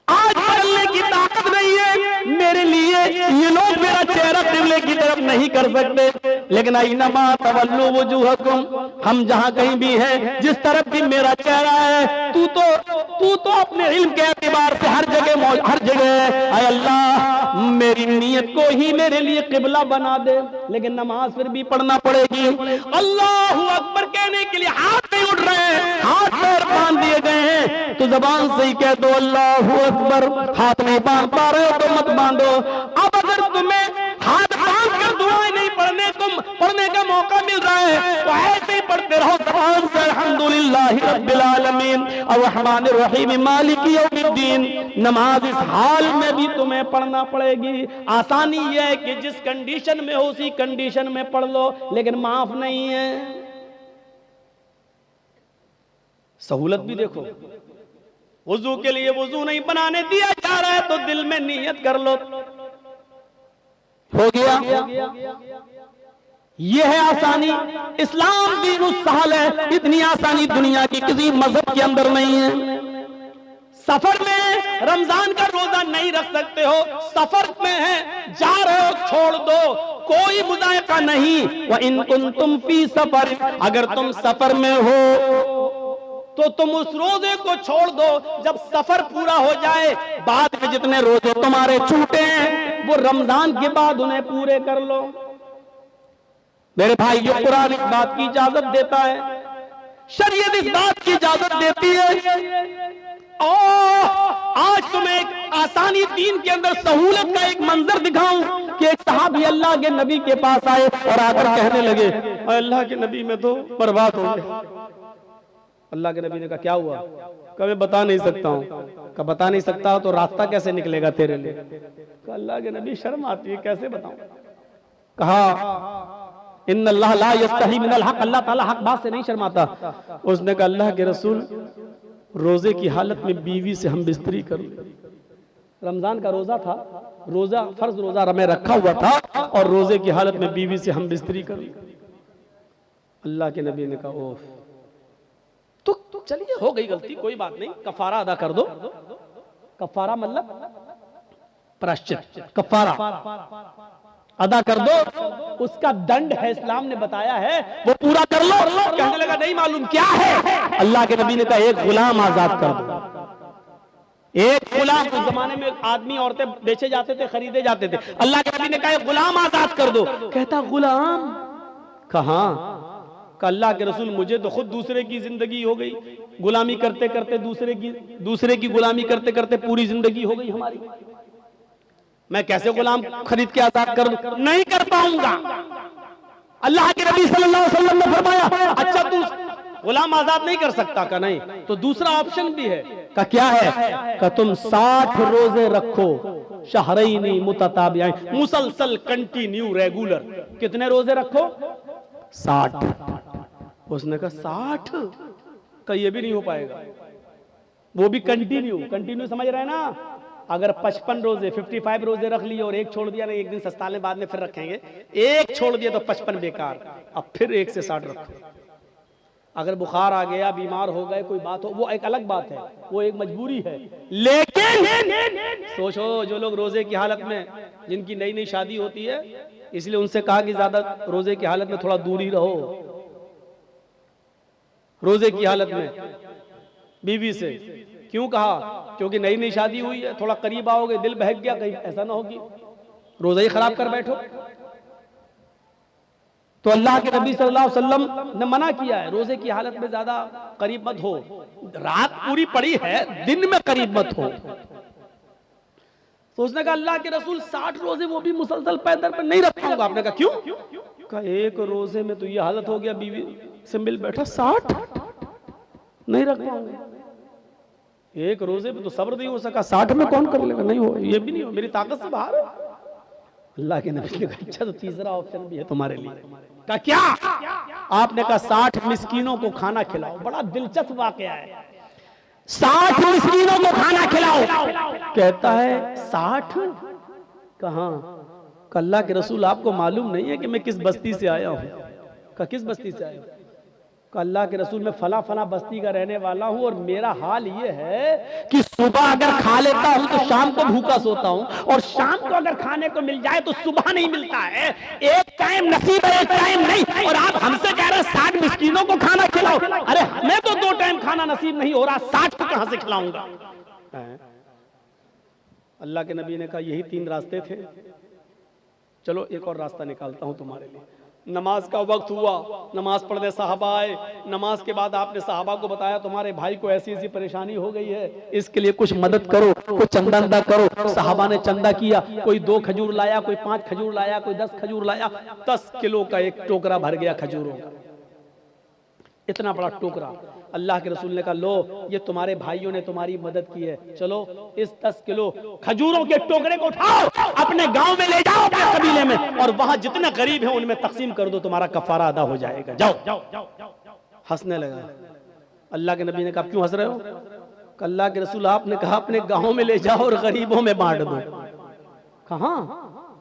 आज बदलने की ताकत नहीं है मेरे लिए, ये लोग मेरा चेहरा किबले की तरफ नहीं कर सकते, लेकिन इन्नमा तवल्लु वजूहकुम, हम जहां कहीं भी हैं, जिस तरफ भी मेरा चेहरा है, तू तो अपने इल्म के एतबार से हर जगह है। आय अल्लाह, मेरी नियत को ही मेरे लिए किबला बना दे। लेकिन नमाज फिर भी पढ़ना पड़ेगी। अल्लाहु अकबर कहने के लिए हाथ हाथ पैर बांध दिए गए हैं तो जबान से ही कह दो अल्लाहू अकबर। हाथ नहीं बांध पा रहे हो तो मत बांधो। अब अगर तुम्हें हाथ बांध कर दुआएं नहीं पढ़ने का मौका मिल रहा है तो ऐसे ही पढ़ते रहो जबान से अल्हम्दुलिल्लाहि रब्बिल आलमीन अर्रहमानिर रहीम मालिकी यौमिद्दीन। नमाज इस हाल में भी तुम्हें पढ़ना पड़ेगी। आसानी यह है कि जिस कंडीशन में हो उसी कंडीशन में पढ़ लो, लेकिन माफ नहीं है। सहूलत भी देखो, वुजू के लिए वुजू नहीं बनाने दिया जा रहा है तो दिल में नियत कर लो, हो गया। यह है आसानी। इस्लाम दीनुस सहल है। इतनी आसानी दुनिया की किसी मजहब के अंदर नहीं है। सफर में रमजान का रोजा नहीं रख सकते हो, सफर में है, जा रहे हो, छोड़ दो, कोई मुज़ायका नहीं। व इन कुंतुम फी सफर, अगर तुम सफर में हो तो तुम उस रोजे को छोड़ दो। जब सफर पूरा हो जाए, बाद में जितने रोजे तुम्हारे छूटे हैं वो रमजान के बाद उन्हें पूरे कर लो। मेरे भाई, ये कुरान इस बात की इजाजत देता है, शरीयत इस बात की इजाजत देती है। और आज तुम्हें एक आसानी दीन के अंदर सहूलत का एक मंजर दिखाऊं कि एक सहाबी अल्लाह के नबी के पास आए और आकर कहने लगे, अल्लाह के नबी में तो बर्बाद हो गए। अल्लाह के नबी ने कहा क्या हुआ? कहा मैं बता नहीं सकता हूँ। कहा बता नहीं सकता तो रास्ता कैसे निकलेगा तेरे लिए? कहा अल्लाह के नबी शर्म आती है, कैसे बताऊं? कहा इन्नल्लाह ला यस्तही मिनल हक, अल्लाह ताला हक बात से नहीं शर्माता। उसने कहा अल्लाह के रसूल, रोजे की हालत में बीवी से हम बिस्तरी कर, रमजान का रोजा था, रोजा फर्ज रोजा मैं रखा हुआ था और रोजे की हालत में बीवी से हम बिस्तरी कर। अल्लाह के नबी ने कहा ओह, तो चलिए हो गई गलती, कोई बात नहीं, कफारा अदा कर दो। कफारा मतलब प्रायश्चित, कफारा अदा कर दो, उसका दंड है, इस्लाम ने बताया है, वो पूरा कर लो। कहने लगा नहीं मालूम क्या है। अल्लाह के नबी ने कहा एक गुलाम आजाद कर दो। एक गुलाम, उस जमाने में आदमी औरतें बेचे जाते थे, खरीदे जाते थे। अल्लाह के नबी ने कहा एक गुलाम आजाद कर दो। कहता गुलाम कहां? अल्लाह के रसूल मुझे तो खुद दूसरे की जिंदगी हो गई, गुलामी करते करते दूसरे की गुलामी करते करते पूरी जिंदगी हो गई हमारी। मैं कैसे गुलाम खरीद के आजाद कर दूं? नहीं कर पाऊंगा। अल्लाह के नबी सल्लल्लाहु अलैहि वसल्लम ने फरमाया अच्छा तू गुलाम आजाद नहीं कर सकता? का नहीं, तो दूसरा ऑप्शन भी है। का क्या है? का तुम 60 रोजे रखो, शहरैनी मुतताबिऐन, मुसलसल, कंटिन्यू, रेगुलर। कितने रोजे रखो? 60। उसने कहा 60? का ये भी नहीं हो पाएगा, वो भी कंटिन्यू समझ रहे हैं ना? अगर 55 रोजे 55 रोजे रख लिए और एक छोड़ दिया ना, एक दिन सस्ताले बाद में फिर रखेंगे, एक छोड़ दिया तो 55 बेकार, अब फिर 1 से 60 रखो। अगर बुखार आ गया, बीमार हो गए, कोई बात हो, वो एक अलग बात है, वो एक मजबूरी है। लेकिन सोचो जो लोग रोजे की हालत में, जिनकी नई नई शादी होती है, इसलिए उनसे कहा कि ज्यादा रोजे की हालत में थोड़ा दूर ही रहो। रोजे की हालत में बीवी से क्यों कहा? क्योंकि नई नई शादी हुई है, थोड़ा करीब आओगे, दिल बहक गया, कहीं ऐसा ना होगी रोजा ही खराब कर बैठो। तो अल्लाह के नबी सल्लल्लाहु अलैहि वसल्लम ने मना किया है, रोजे की हालत में ज्यादा करीब मत हो। रात पूरी पड़ी है, दिन में करीब मत हो। तो उसने कहा अल्लाह के रसूल 60 रोजे वो भी मुसलसल पैदल पर नहीं रख पाऊंगा। आपने कहा क्यों? कहा एक रोजे में तो ये हालत हो गया, बीवी से मिल बैठा, 60 नहीं रख पाऊंगा। एक रोजे में तो सब्र नहीं हो सका, 60 में कौन कर लेगा? नहीं हो, ये भी नहीं हो, मेरी ताकत से बाहर है। अल्लाह के नबी ने कहा अच्छा तो तीसरा ऑप्शन भी है तुम्हारे लिए। कहा क्या? आपने कहा 60 मिस्कीनों को खाना खिलाओ। बड़ा दिलचस्प वाकया है, 60 मिस्कीनों को खाना खिलाओ। कहता है 60? कहां? अल्लाह के रसूल आपको मालूम नहीं है कि मैं किस बस्ती से आया हूं? कहा किस बस्ती से आया हूं? अल्लाह के रसूल मैं फला फला बस्ती का रहने वाला हूं और मेरा हाल ये है कि सुबह अगर खा लेता हूं तो शाम को भूखा सोता हूं, और शाम को अगर खाने को मिल जाए तो सुबह नहीं मिलता है। एक टाइम नसीब है, एक टाइम नहीं। और आप हमसे कह रहे हैं 60 मिस्कीनों को खाना खिलाओ। अरे हमें तो 2 टाइम खाना नसीब नहीं हो रहा, 60 को कहां से खिलाऊंगा? अल्लाह के नबी ने कहा यही 3 रास्ते थे, चलो एक और रास्ता निकालता हूं तुम्हारे लिए। नमाज का वक्त हुआ, नमाज पढ़ने साहबा आए। नमाज के बाद आपने साहबा को बताया तुम्हारे भाई को ऐसी ऐसी परेशानी हो गई है, इसके लिए कुछ मदद करो, कुछ चंदा करो। साहबा ने चंदा किया, कोई 2 खजूर लाया, कोई 5 खजूर लाया, कोई 10 खजूर लाया। 10 किलो का एक टोकरा भर गया खजूरों का, इतना बड़ा टोकरा। अल्लाह के रसूल ने कहा लो, ये तुम्हारे भाइयों ने तुम्हारी मदद की है, चलो इस 10 किलो खजूरों के टोकरे को उठाओ, अपने गांव में ले जाओ, अपने कबीले में, और वहां जितने गरीब हैं उनमें तकसीम कर दो, तुम्हारा कफारा अदा हो जाएगा। जाओ जाओ जाओ जाओ। हंसने लगा। अल्लाह के नबी ने कहा क्यों हंस रहे हो? अल्लाह के रसूल आपने कहा अपने गाँव में ले जाओ और गरीबों में बांट दो। कहा?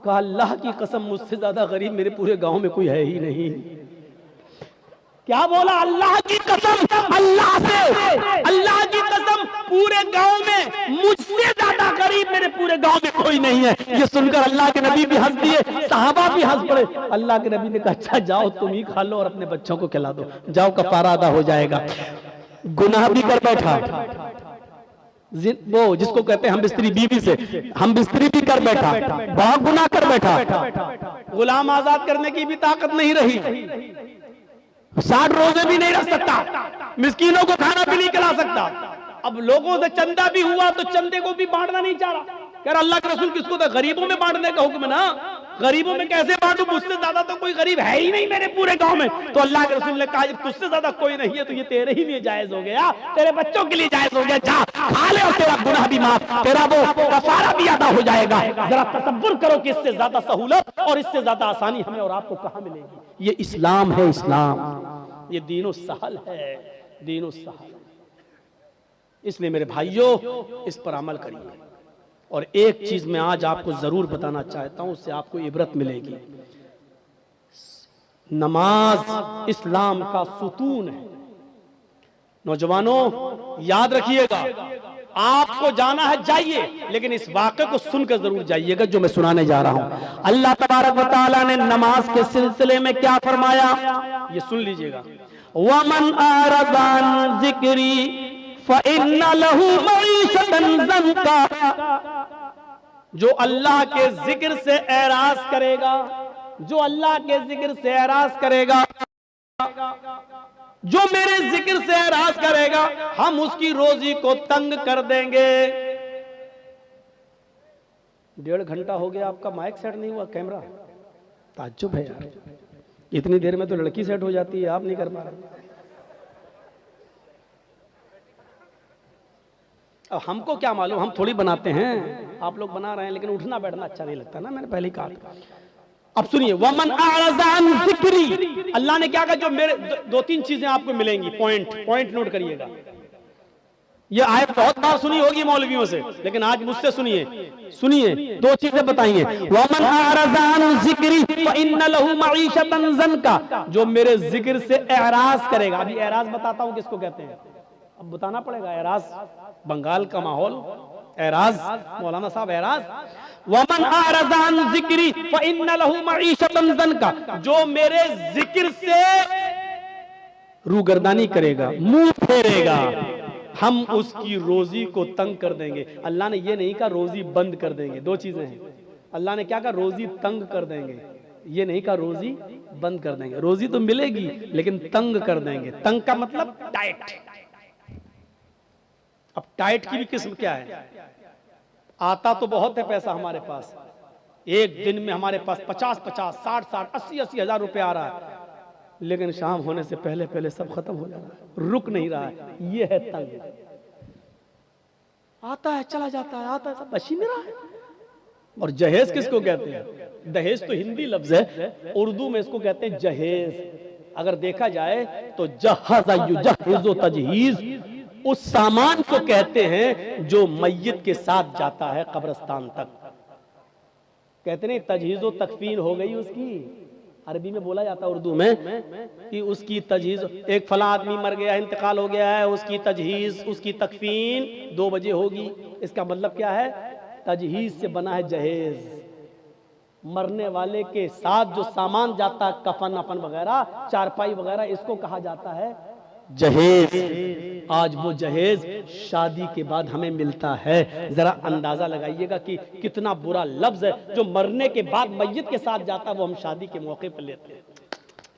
कहा अल्लाह की कसम मुझसे ज्यादा गरीब मेरे पूरे गाँव में कोई है ही नहीं। क्या बोला? अल्लाह की कसम, अल्लाह की कसम पूरे गांव में मुझसे ज्यादा गरीब मेरे पूरे गांव में कोई नहीं है। ये सुनकर अल्लाह के नबी भी हंस दिए, साहबा भी हंस पड़े। अल्लाह के नबी ने कहा अच्छा जाओ तुम ही खा लो और अपने बच्चों को खिला दो, जाओ कफारा अदा हो जाएगा। गुनाह भी कर बैठा, वो जिसको कहते हैं हम बिस्तरी बीवी से हम बिस्तरी भी कर बैठा, बहुत गुनाह कर बैठा। गुलाम आजाद करने की भी ताकत नहीं रही, 60 रोजे भी नहीं रख सकता, मिस्कीनों को खाना भी नहीं खिला सकता। अब लोगों से चंदा भी हुआ तो चंदे को भी बांटना नहीं चाह रहा। कह रहा अल्लाह के रसूल किसको था? गरीबों में बांटने का हुक्म है ना, गरीबों में कैसे बांटू? मुझसे ज्यादा तो कोई गरीब है ही नहीं मेरे पूरे गांव में। तो अल्लाह के रसूल ने कहा जब तुझसे ज्यादा कोई नहीं है तो ये तेरे ही लिए जायज हो गया, तेरे बच्चों के लिए जायज हो गया, जा खा ले और तेरा गुनाह भी माफ, तेरा वो कफारा भी अदा हो जाएगा। जरा तसव्वुर करो कि इससे ज्यादा सहूलत और इससे ज्यादा आसानी हमें और आपको कहां मिलेगी? ये इस्लाम है, इस्लाम, ये दीनो सहल है, दीनो सहल। इसलिए मेरे भाइयों इस पर अमल करिए। और एक चीज मैं आज आपको जरूर बताना चाहता हूं, उससे आपको इबरत मिलेगी। नमाज इस्लाम का सुतून है। नौजवानों याद रखिएगा, आपको जाना है जाइए, लेकिन इस वाक़े को सुनकर जरूर जाइएगा जो मैं सुनाने जा रहा हूं। अल्लाह तबारक व तआला ने नमाज के सिलसिले में क्या फरमाया, ये सुन लीजिएगा। वमन आरज़ा अन ज़िक्री फ़इन्न लहू मईशतन ज़ंका, जो अल्लाह के जिक्र से एराज करेगा, जो अल्लाह के जिक्र से एराज करेगा, जो मेरे जिक्र से एराज करेगा, हम उसकी रोजी को तंग कर देंगे। 1.5 घंटा हो गया आपका माइक सेट नहीं हुआ, कैमरा, ताज्जुब है यार, इतनी देर में तो लड़की सेट हो जाती है, आप नहीं कर पा रहे। अब हमको क्या मालूम, हम थोड़ी बनाते हैं, आप लोग बना रहे हैं, लेकिन उठना बैठना अच्छा नहीं लगता ना, मैंने पहले ही कहा। अब सुनिए, वमन आरज़ा अन ज़िक्री, अल्लाह ने क्या कहा, जो मेरे 2-3 चीजें आपको मिलेंगी, पॉइंट नोट करिएगा। ये आयत बहुत बार सुनी होगी मौलवियों से, लेकिन आज मुझसे सुनिए 2 चीजें बताइए। वमन आरज़ा अन ज़िक्री फ़इन्न लहू मईशतन ज़ंका, जो मेरे जिक्र से एराज करेगा। अभी एराज बताता हूं किसको कहते हैं, अब बताना पड़ेगा। एराज बंगाल का माहौल, एराज मौलाना साहब, एराज। वमन आरज़ा अन ज़िक्री फ़इन्न लहू मईशतन ज़ंका, जो मेरे जिक्र से रूगर्दानी करेगा, मुंह फेरेगा, हम उसकी रोजी को तंग कर देंगे। अल्लाह ने ये नहीं कहा रोजी बंद कर देंगे, 2 चीजें हैं। अल्लाह ने क्या कहा, रोजी तंग कर देंगे, ये नहीं कहा रोजी बंद कर देंगे। रोजी तो मिलेगी लेकिन तंग कर देंगे। तंग का मतलब टाइट। अब टाइट की भी किस्म क्या है, आता तो बहुत है पैसा हमारे पास, एक दिन में हमारे पास 50-50, 60-60, 80-80 हजार रुपए आ रहा है, लेकिन शाम होने से पहले पहले सब खत्म हो जा रहा है, रुक नहीं रहा है। ये है तंग। आता है चला जाता है, आता है सब बच ही नहीं रहा है। और जहेज किसको कहते हैं? दहेज तो हिंदी लफ्ज है, उर्दू में इसको कहते हैं जहेज। अगर देखा जाए तो जहाज़ युजहिज़ु तजहीज़ उस सामान को कहते हैं जो मय्यत के साथ जाता है कब्रिस्तान तक। कहते नहीं तजहीज़ो तकफीन हो गई उसकी, अरबी में बोला जाता है, उर्दू में, कि उसकी तजहीज़, एक फला आदमी मर गया, इंतकाल हो गया है, उसकी तजहीज़, उसकी तकफीन 2 बजे होगी। इसका मतलब क्या है, तजहीज़ से बना है जहेज। मरने वाले के साथ जो सामान जाता है, कफन अपन वगैरह, चारपाई वगैरह, इसको कहा जाता है जहेज। आज वो जहेज शादी के बाद हमें मिलता है। जरा अंदाजा लगाइएगा कि कितना बुरा लफ्ज है, जो मरने के बाद मय्यत के साथ जाता है वो हम शादी के मौके पर लेते हैं।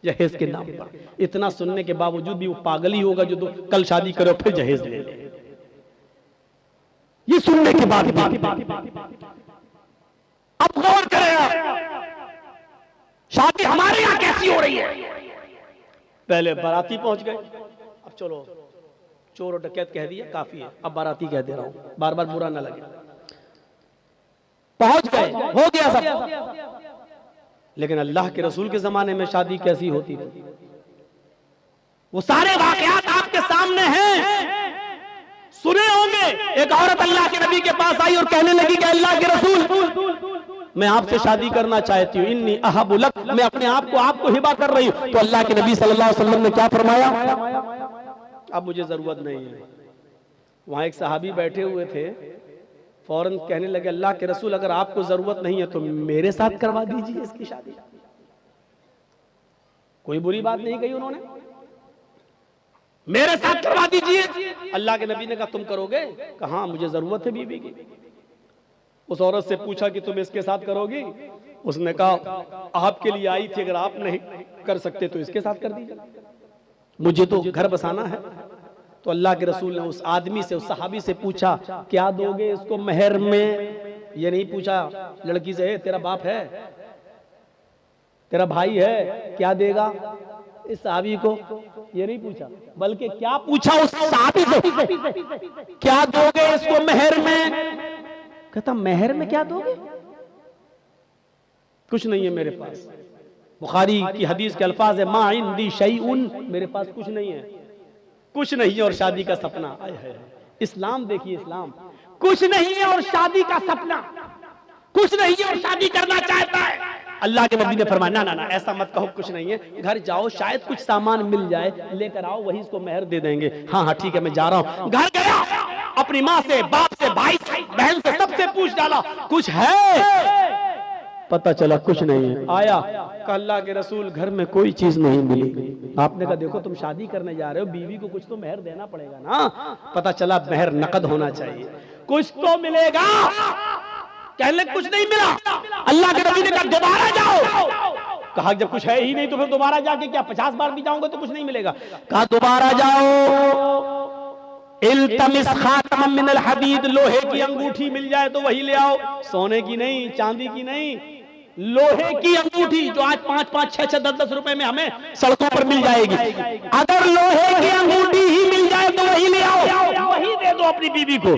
जहेज के नाम पर। इतना सुनने के बावजूद भी वो पागल ही होगा जो कल शादी करो फिर जहेज ले ले। ये सुनने के बाद अब गौर करें आप, शादी हमारे यहां कैसी हो रही है। पहले बाराती पहुंच गए, अब चलो चोर और डकैत कह दिया काफी है, अब बाराती कह दे रहा हूं, बार बार बुरा ना लगे। पहुंच गए, हो गया सब। लेकिन अल्लाह के रसूल के जमाने में शादी कैसी होती थी, वो सारे वाकयात आपके सामने हैं, सुने होंगे। एक औरत अल्लाह के नबी के पास आई और कहने लगी कि अल्लाह के रसूल, मैं आपसे शादी करना चाहती हूँ, इन्नी अहब्बु लक, मैं अपने आप को आपको हिबा कर रही हूँ। तो अल्लाह के नबी सल्लल्लाहु अलैहि वसल्लम ने क्या फरमाया, अब मुझे जरूरत नहीं है। वहां एक सहाबी बैठे हुए थे, फौरन कहने लगे अल्लाह के रसूल अगर आपको जरूरत नहीं है तो मेरे साथ करवा दीजिए इसकी शादी। कोई बुरी बात नहीं कही उन्होंने, मेरे साथ करवा दीजिए। अल्लाह के नबी ने कहा तुम करोगे, कहा हाँ मुझे जरूरत है बीवी की। उस औरत से पूछा कि तुम इसके साथ करोगी, उसने कहा आपके लिए आई थी, अगर आप नहीं कर सकते तो इसके साथ कर दीजिए, मुझे तो घर बसाना है। तो अल्लाह के रसूल ने उस आदमी से, उस सहाबी से पूछा क्या दोगे इसको मेहर में। ये नहीं पूछा लड़की से तेरा बाप है, तेरा भाई है, क्या देगा इस सहाबी को, ये नहीं पूछा, बल्कि क्या पूछा उस सहाबी से, क्या दोगे इसको मेहर में। कहता मेहर में क्या दोगे, कुछ नहीं है मेरे पास। बुखारी की हदीस के अल्फाज है मा इंदी शैउन, मेरे पास कुछ नहीं है, कुछ नहीं है और शादी का सपना। आए है इस्लाम, देखिए इस्लाम, कुछ नहीं है और शादी का सपना, कुछ नहीं है और शादी करना चाहता है। अल्लाह के नबी ने फरमाया ना ना ना ऐसा मत कहो, कुछ नहीं है, घर जाओ शायद कुछ सामान मिल जाए, लेकर आओ, वही इसको मेहर दे देंगे। हाँ हाँ ठीक है मैं जा रहा हूँ। घर गया, अपनी माँ से, बाप से, भाई से, बहन से, सबसे पूछ डाला कुछ है, पता चला कुछ नहीं है। आया कहा अल्लाह के रसूल घर में कोई चीज नहीं मिली। आपने कहा देखो तुम शादी करने जा रहे हो, बीवी को कुछ तो मेहर देना पड़ेगा ना। पता चला मेहर नकद होना चाहिए, कुछ तो मिलेगा। कहने कुछ नहीं मिला। अल्लाह के नबी ने कहा दोबारा जाओ। कहा जब कुछ है ही नहीं तो फिर दोबारा जाके क्या 50 बार भी जाऊंगा तो कुछ नहीं मिलेगा। कहा दोबारा जाओ, इल्तमिस खातम मिनल हदीद, लोहे की अंगूठी मिल जाए तो वही ले आओ, सोने की नहीं, चांदी की नहीं, लोहे की अंगूठी जो आज 5-5, 6-6, 10-10 रुपए में हमें सड़कों पर मिल जाएगी। अगर लोहे की अंगूठी ही मिल जाए तो वही ले आओ, वही दे दो अपनी बीवी को,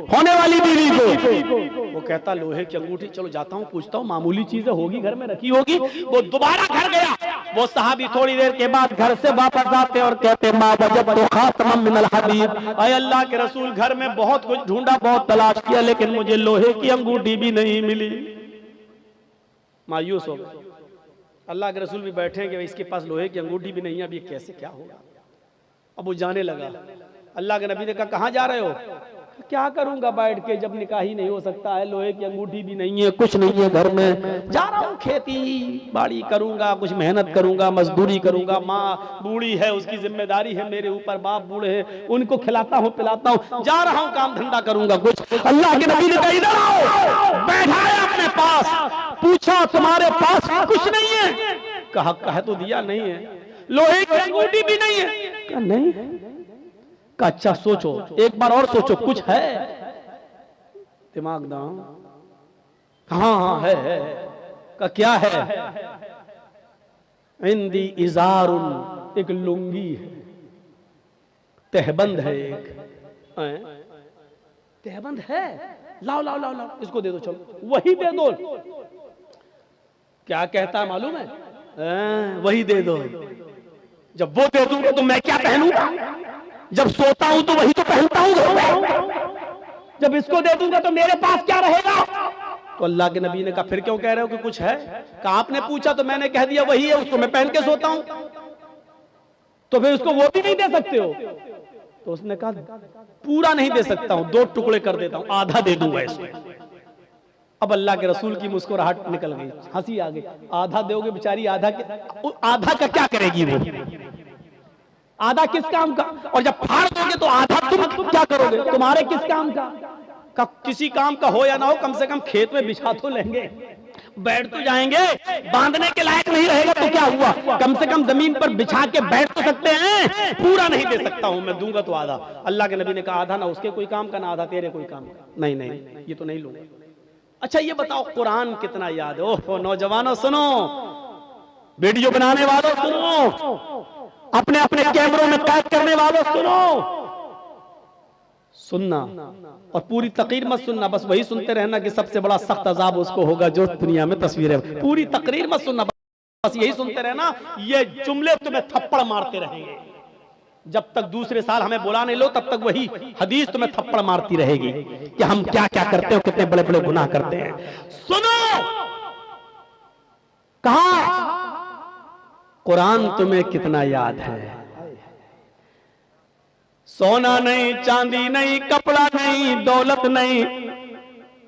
होने वाली बीवी को। वो कहता लोहे की अंगूठी, चलो जाता हूँ पूछता हूँ, मामूली चीजें होगी घर में रखी होगी। वो दोबारा घर गया, वो सहाबी थोड़ी देर के बाद घर से वापस आते और कहते मा वजदतु खातमम मिनल हदीद, ऐ अल्लाह के रसूल घर में बहुत कुछ ढूंढा, बहुत तलाश किया, लेकिन मुझे लोहे की अंगूठी भी नहीं मिली। मायूस हो गए। अल्लाह के रसूल भी बैठेंगे, इसके पास लोहे की अंगूठी भी नहीं है, अब ये कैसे क्या होगा। अब वो जाने लगा। अल्लाह के नबी ने कहा कहाँ जा रहे हो। क्या करूंगा बैठ के, जब निकाह ही नहीं हो सकता है, लोहे की अंगूठी भी नहीं है, कुछ नहीं है घर में, जा रहा हूँ खेती बाड़ी करूंगा, कुछ मेहनत करूंगा, मजदूरी करूंगा, माँ बूढ़ी है उसकी जिम्मेदारी है मेरे ऊपर, बाप बूढ़े हैं उनको खिलाता हूँ पिलाता हूँ, जा रहा हूँ काम धंधा करूंगा कुछ। अल्लाह के नबी ने कहा इधर आओ, बैठाया अपने पास, पूछा तुम्हारे पास कुछ नहीं है। कहा कह तो दिया नहीं है, लोहे की अंगूठी भी नहीं है। कहा नहीं। का अच्छा सोचो, एक बार और सोचो, कुछ है, दिमाग दाओ। हाँ हाँ है। का क्या है। इंदी इजारुन, एक लुंगी है, तहबंद है, एक तहबंद है, लाओ लाओ लाओ लाओ, इसको दे दो, चलो वही दे दो। क्या कहता है मालूम है, वही दे दो। जब वो दे दूंगा तो मैं क्या पहनूंगा, जब सोता हूं तो वही तो पहनता हूं, जब इसको दे दूंगा तो मेरे पास क्या रहेगा। तो अल्लाह के नबी ने कहा फिर क्यों कह रहे हो कि कुछ है। कहा आपने पूछा तो मैंने कह दिया वही है, उसको मैं पहन के सोता हूं, तो फिर उसको वो भी नहीं दे सकते हो। तो उसने कहा पूरा नहीं दे सकता हूं, 2 टुकड़े कर देता हूं, आधा दे दूंगा इसको। अब अल्लाह के रसूल की मुस्कुराहट निकल गई, हंसी आ गई। आधा दोगे बेचारी, आधा का क्या करेगी वो, आधा किस काम का, और जब फाड़ दोगे तो आधा तुम क्या करोगे, तुम्हारे किस काम का। किसी काम का हो या ना हो, कम से कम खेत में बिछा तो लेंगे, बैठ तो जाएंगे, बांधने के लायक नहीं रहेगा तो क्या क्या हुआ, कम से कम जमीन पर बिछा के बैठ तो सकते हैं। पूरा नहीं दे सकता हूं मैं, दूंगा तो आधा। अल्लाह के नबी ने कहा आधा ना उसके कोई काम का ना आधा तेरे कोई काम का। नहीं नहीं, ये तो नहीं लूंगा। अच्छा ये बताओ कुरान कितना याद है? ओह नौजवानों सुनो, वीडियो बनाने वालों सुनो, अपने अपने कैमरों में कैद करने वालों सुनो, सुनना और पूरी तकरीर मत सुनना, बस वही सुनते रहना कि सबसे बड़ा सख्त अजाब उसको होगा जो दुनिया में तस्वीरें। पूरी तकरीर मत सुनना, बस यही सुनते रहना। ये जुमले तुम्हें थप्पड़ मारते रहेंगे जब तक दूसरे साल हमें बुला नहीं लो, तब तक वही हदीस तुम्हें थप्पड़ मारती रहेगी कि हम क्या क्या करते हो, कितने बड़े बड़े गुनाह करते हैं। सुनो, कहा कुरान तुम्हें कितना याद है। सोना नहीं, चांदी नहीं, कपड़ा नहीं, दौलत नहीं,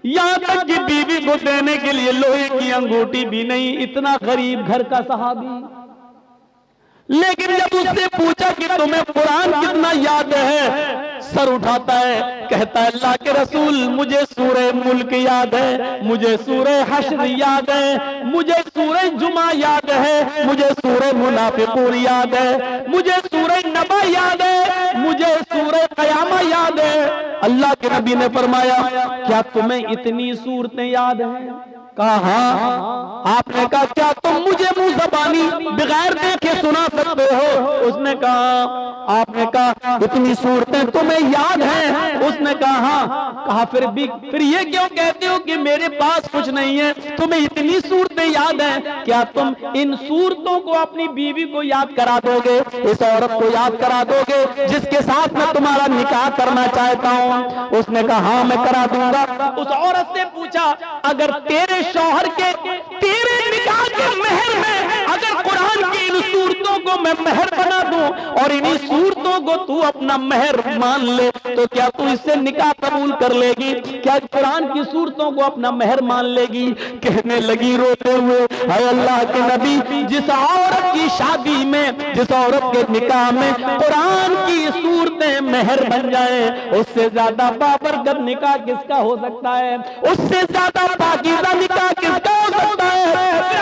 यहां तक कि बीवी को देने के लिए लोहे की अंगूठी भी नहीं। इतना गरीब घर का सहाबी, लेकिन जब उससे पूछा कि तुम्हें कुरान कितना याद है, सर उठाता है, कहता है अल्लाह के रसूल मुझे सूरह मुल्क याद है, मुझे सूरह हश्र याद है, मुझे सूरह जुमा याद है, मुझे सूरह मुनाफिकून याद है, मुझे सूरह नबा याद है, मुझे सूरह क़यामा याद है। अल्लाह के नबी ने फरमाया क्या तुम्हें इतनी सूरतें याद हैं? कहा हाँ। आपने कहा क्या तुम मुझे मुंह ज़बानी बगैर देखे सुना सकते हो? उसने कहा। आपने कहा इतनी सूरतें तुम्हें याद हैं? उसने कहा हाँ। कहा फिर ये क्यों कहते हो कि मेरे पास कुछ नहीं है, तुम्हें इतनी सूरतें याद हैं? क्या तुम इन सूरतों को अपनी बीवी को याद करा दोगे, इस औरत को याद करा दोगे जिसके साथ मैं तुम्हारा निकाह करना चाहता हूँ? उसने कहा हाँ मैं करा दूंगा। उस औरत से पूछा अगर तेरे शौहर के तेरे निकाह के महर में अगर कुरान की इन सूरतों को मैं महर बना दूं और इन्हीं सूरतों को तू अपना महर मान ले, तो क्या तू इससे निकाह कबूल कर लेगी? क्या कुरान की सूरतों को अपना महर मान लेगी? कहने लगी रोते हुए हाय अल्लाह के नबी, जिस औरत की शादी में, जिस औरत के निकाह में कुरान की सूरतें महर बन जाए, उससे ज्यादा बाबरकत निकाह किसका हो सकता है? उससे ज्यादा पाकीज़ा निकाह किसका हो सकता है?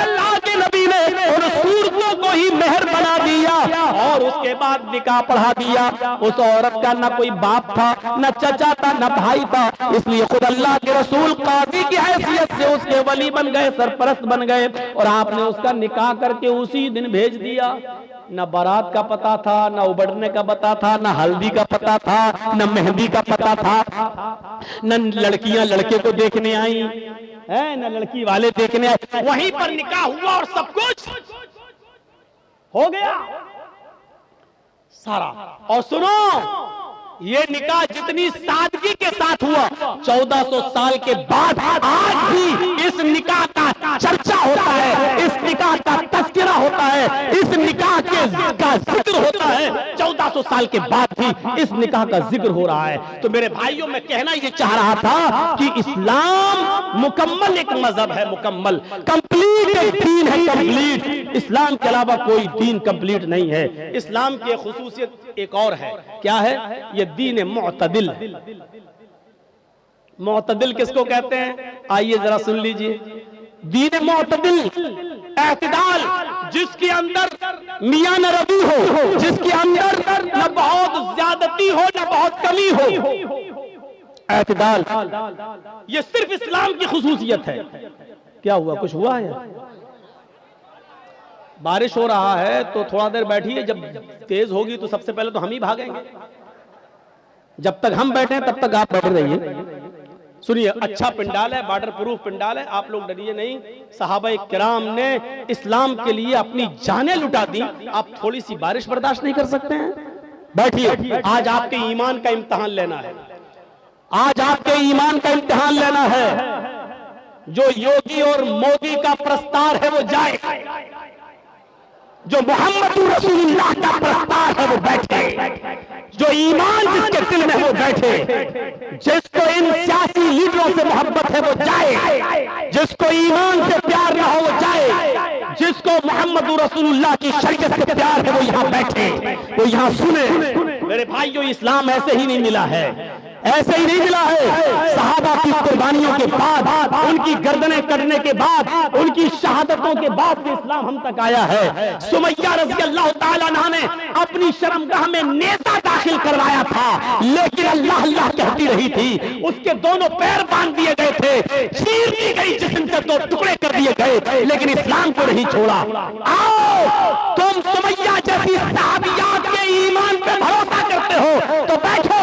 अल्लाह के नबी ने उन सूरतों को ही महर बना दिया और उसके बाद निकाह पढ़ा दिया। उस औरत का ना कोई बाप था, ना चचा था, ना भाई था, इसलिए खुद अल्लाह के रसूल काजी की हैसियत से उसके वली बन गए, सरपरस्त बन गए और आपने उसका निकाह करके उसी दिन भेज दिया। न बारात का पता था, न उबड़ने का पता था, न हल्दी का पता था, न मेहंदी का पता था, न लड़कियां लड़के को देखने आई है, न लड़की वाले देखने आए। वहीं पर निकाह हुआ और सब कुछ हो गया सारा। और सुनो, ये निकाह जितनी सादगी के साथ हुआ, 1400 साल के बाद आज भी इस निकाह का चर्चा होता है, इस निकाह का तज़किरा होता है, इस निकाह का जिक्र होता है। 1400 साल के बाद भी इस निकाह का जिक्र हो रहा है। तो मेरे भाइयों, मैं कहना ये चाह रहा था कि इस्लाम मुकम्मल एक मजहब है, मुकम्मल कंप्लीट एक दीन है, कंप्लीट। इस्लाम के अलावा कोई दीन कंप्लीट नहीं है। इस्लाम की खुसूसियत एक और है, क्या है? ये दीन मुअतदिल। मुअतदिल किसको कहते हैं? आइए जरा सुन लीजिए। दीन मुअतदिल, एतदाल, जिसके अंदर मियां न रबी हो, जिसके अंदर न बहुत ज्यादती हो न बहुत कमी हो, एतदाल। ये सिर्फ इस्लाम की खुसूसियत है। क्या हुआ? कुछ हुआ है? बारिश हो रहा है तो थोड़ा देर बैठिए, जब तेज होगी तो सबसे पहले तो हम ही भागेंगे। जब तक हम बैठे तब तक आप बैठ रहिए। सुनिए, अच्छा पिंडाल है, वाटर प्रूफ पिंडाल है, आप लोग डरिए नहीं। सहाबा किराम ने इस्लाम के लिए अपनी जानें लुटा दी। आप थोड़ी सी बारिश बर्दाश्त नहीं कर सकते हैं? बैठिए, आज आपके ईमान का इम्तिहान लेना है। आज आपके ईमान का इम्तिहान लेना है। जो योगी और मोदी का प्रस्ताव है वो जाए, जो मोहम्मद रसूलुल्लाह का प्रस्ताव है वो बैठे, जो ईमान जिसके दिल में है वो बैठे, जिसको इन सियासी लीडरों से मोहब्बत है वो जाए, जिसको ईमान से प्यार ना हो वो जाए, जिसको मोहम्मद रसूलुल्लाह की शरीयत से प्यार है वो यहाँ बैठे, वो यहाँ सुने। मेरे भाइयों, इस्लाम ऐसे ही नहीं मिला है। ऐसे ही नहीं मिला है। सहाबा की कुर्बानियों के बाद, उनकी गर्दनें कटने के बाद, उनकी शहादतों के बाद भी इस्लाम हम तक आया है। सुमैया रज़ी अल्लाह ताला अन्हा ने अपनी शर्मगाह में नेज़ा दाखिल करवाया था, लेकिन अल्लाह अल्लाह कहती रही थी। उसके दोनों पैर बांध दिए गए थे, चीर दी गई, जिस्म के दो टुकड़े कर दिए गए, लेकिन इस्लाम को नहीं छोड़ा। आओ, तुम सुमैया जैसी सहाबियात के ईमान पे भरोसा करते हो तो बैठो,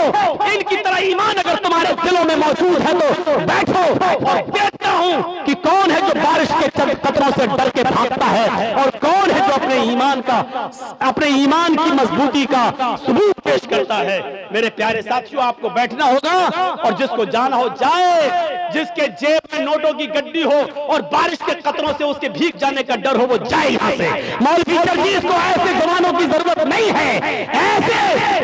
इनकी तरह ईमान अगर तुम्हारे दिलों में मौजूद है तो बैठो और देखता हूं कि कौन है जो बारिश के चंद कतरों से डर के भागता है और कौन है जो अपने ईमान की मजबूती का सबूत पेश करता है। मेरे प्यारे साथियों, आपको बैठना होगा और जिसको जाना हो जाए, जिसके जेब में नोटों की गड्डी हो और बारिश के कतरों से उसके भीग जाने का डर हो, वो जाए यहां से। मौलवी जर्जीस को ऐसे जवानों की जरूरत नहीं है, ऐसे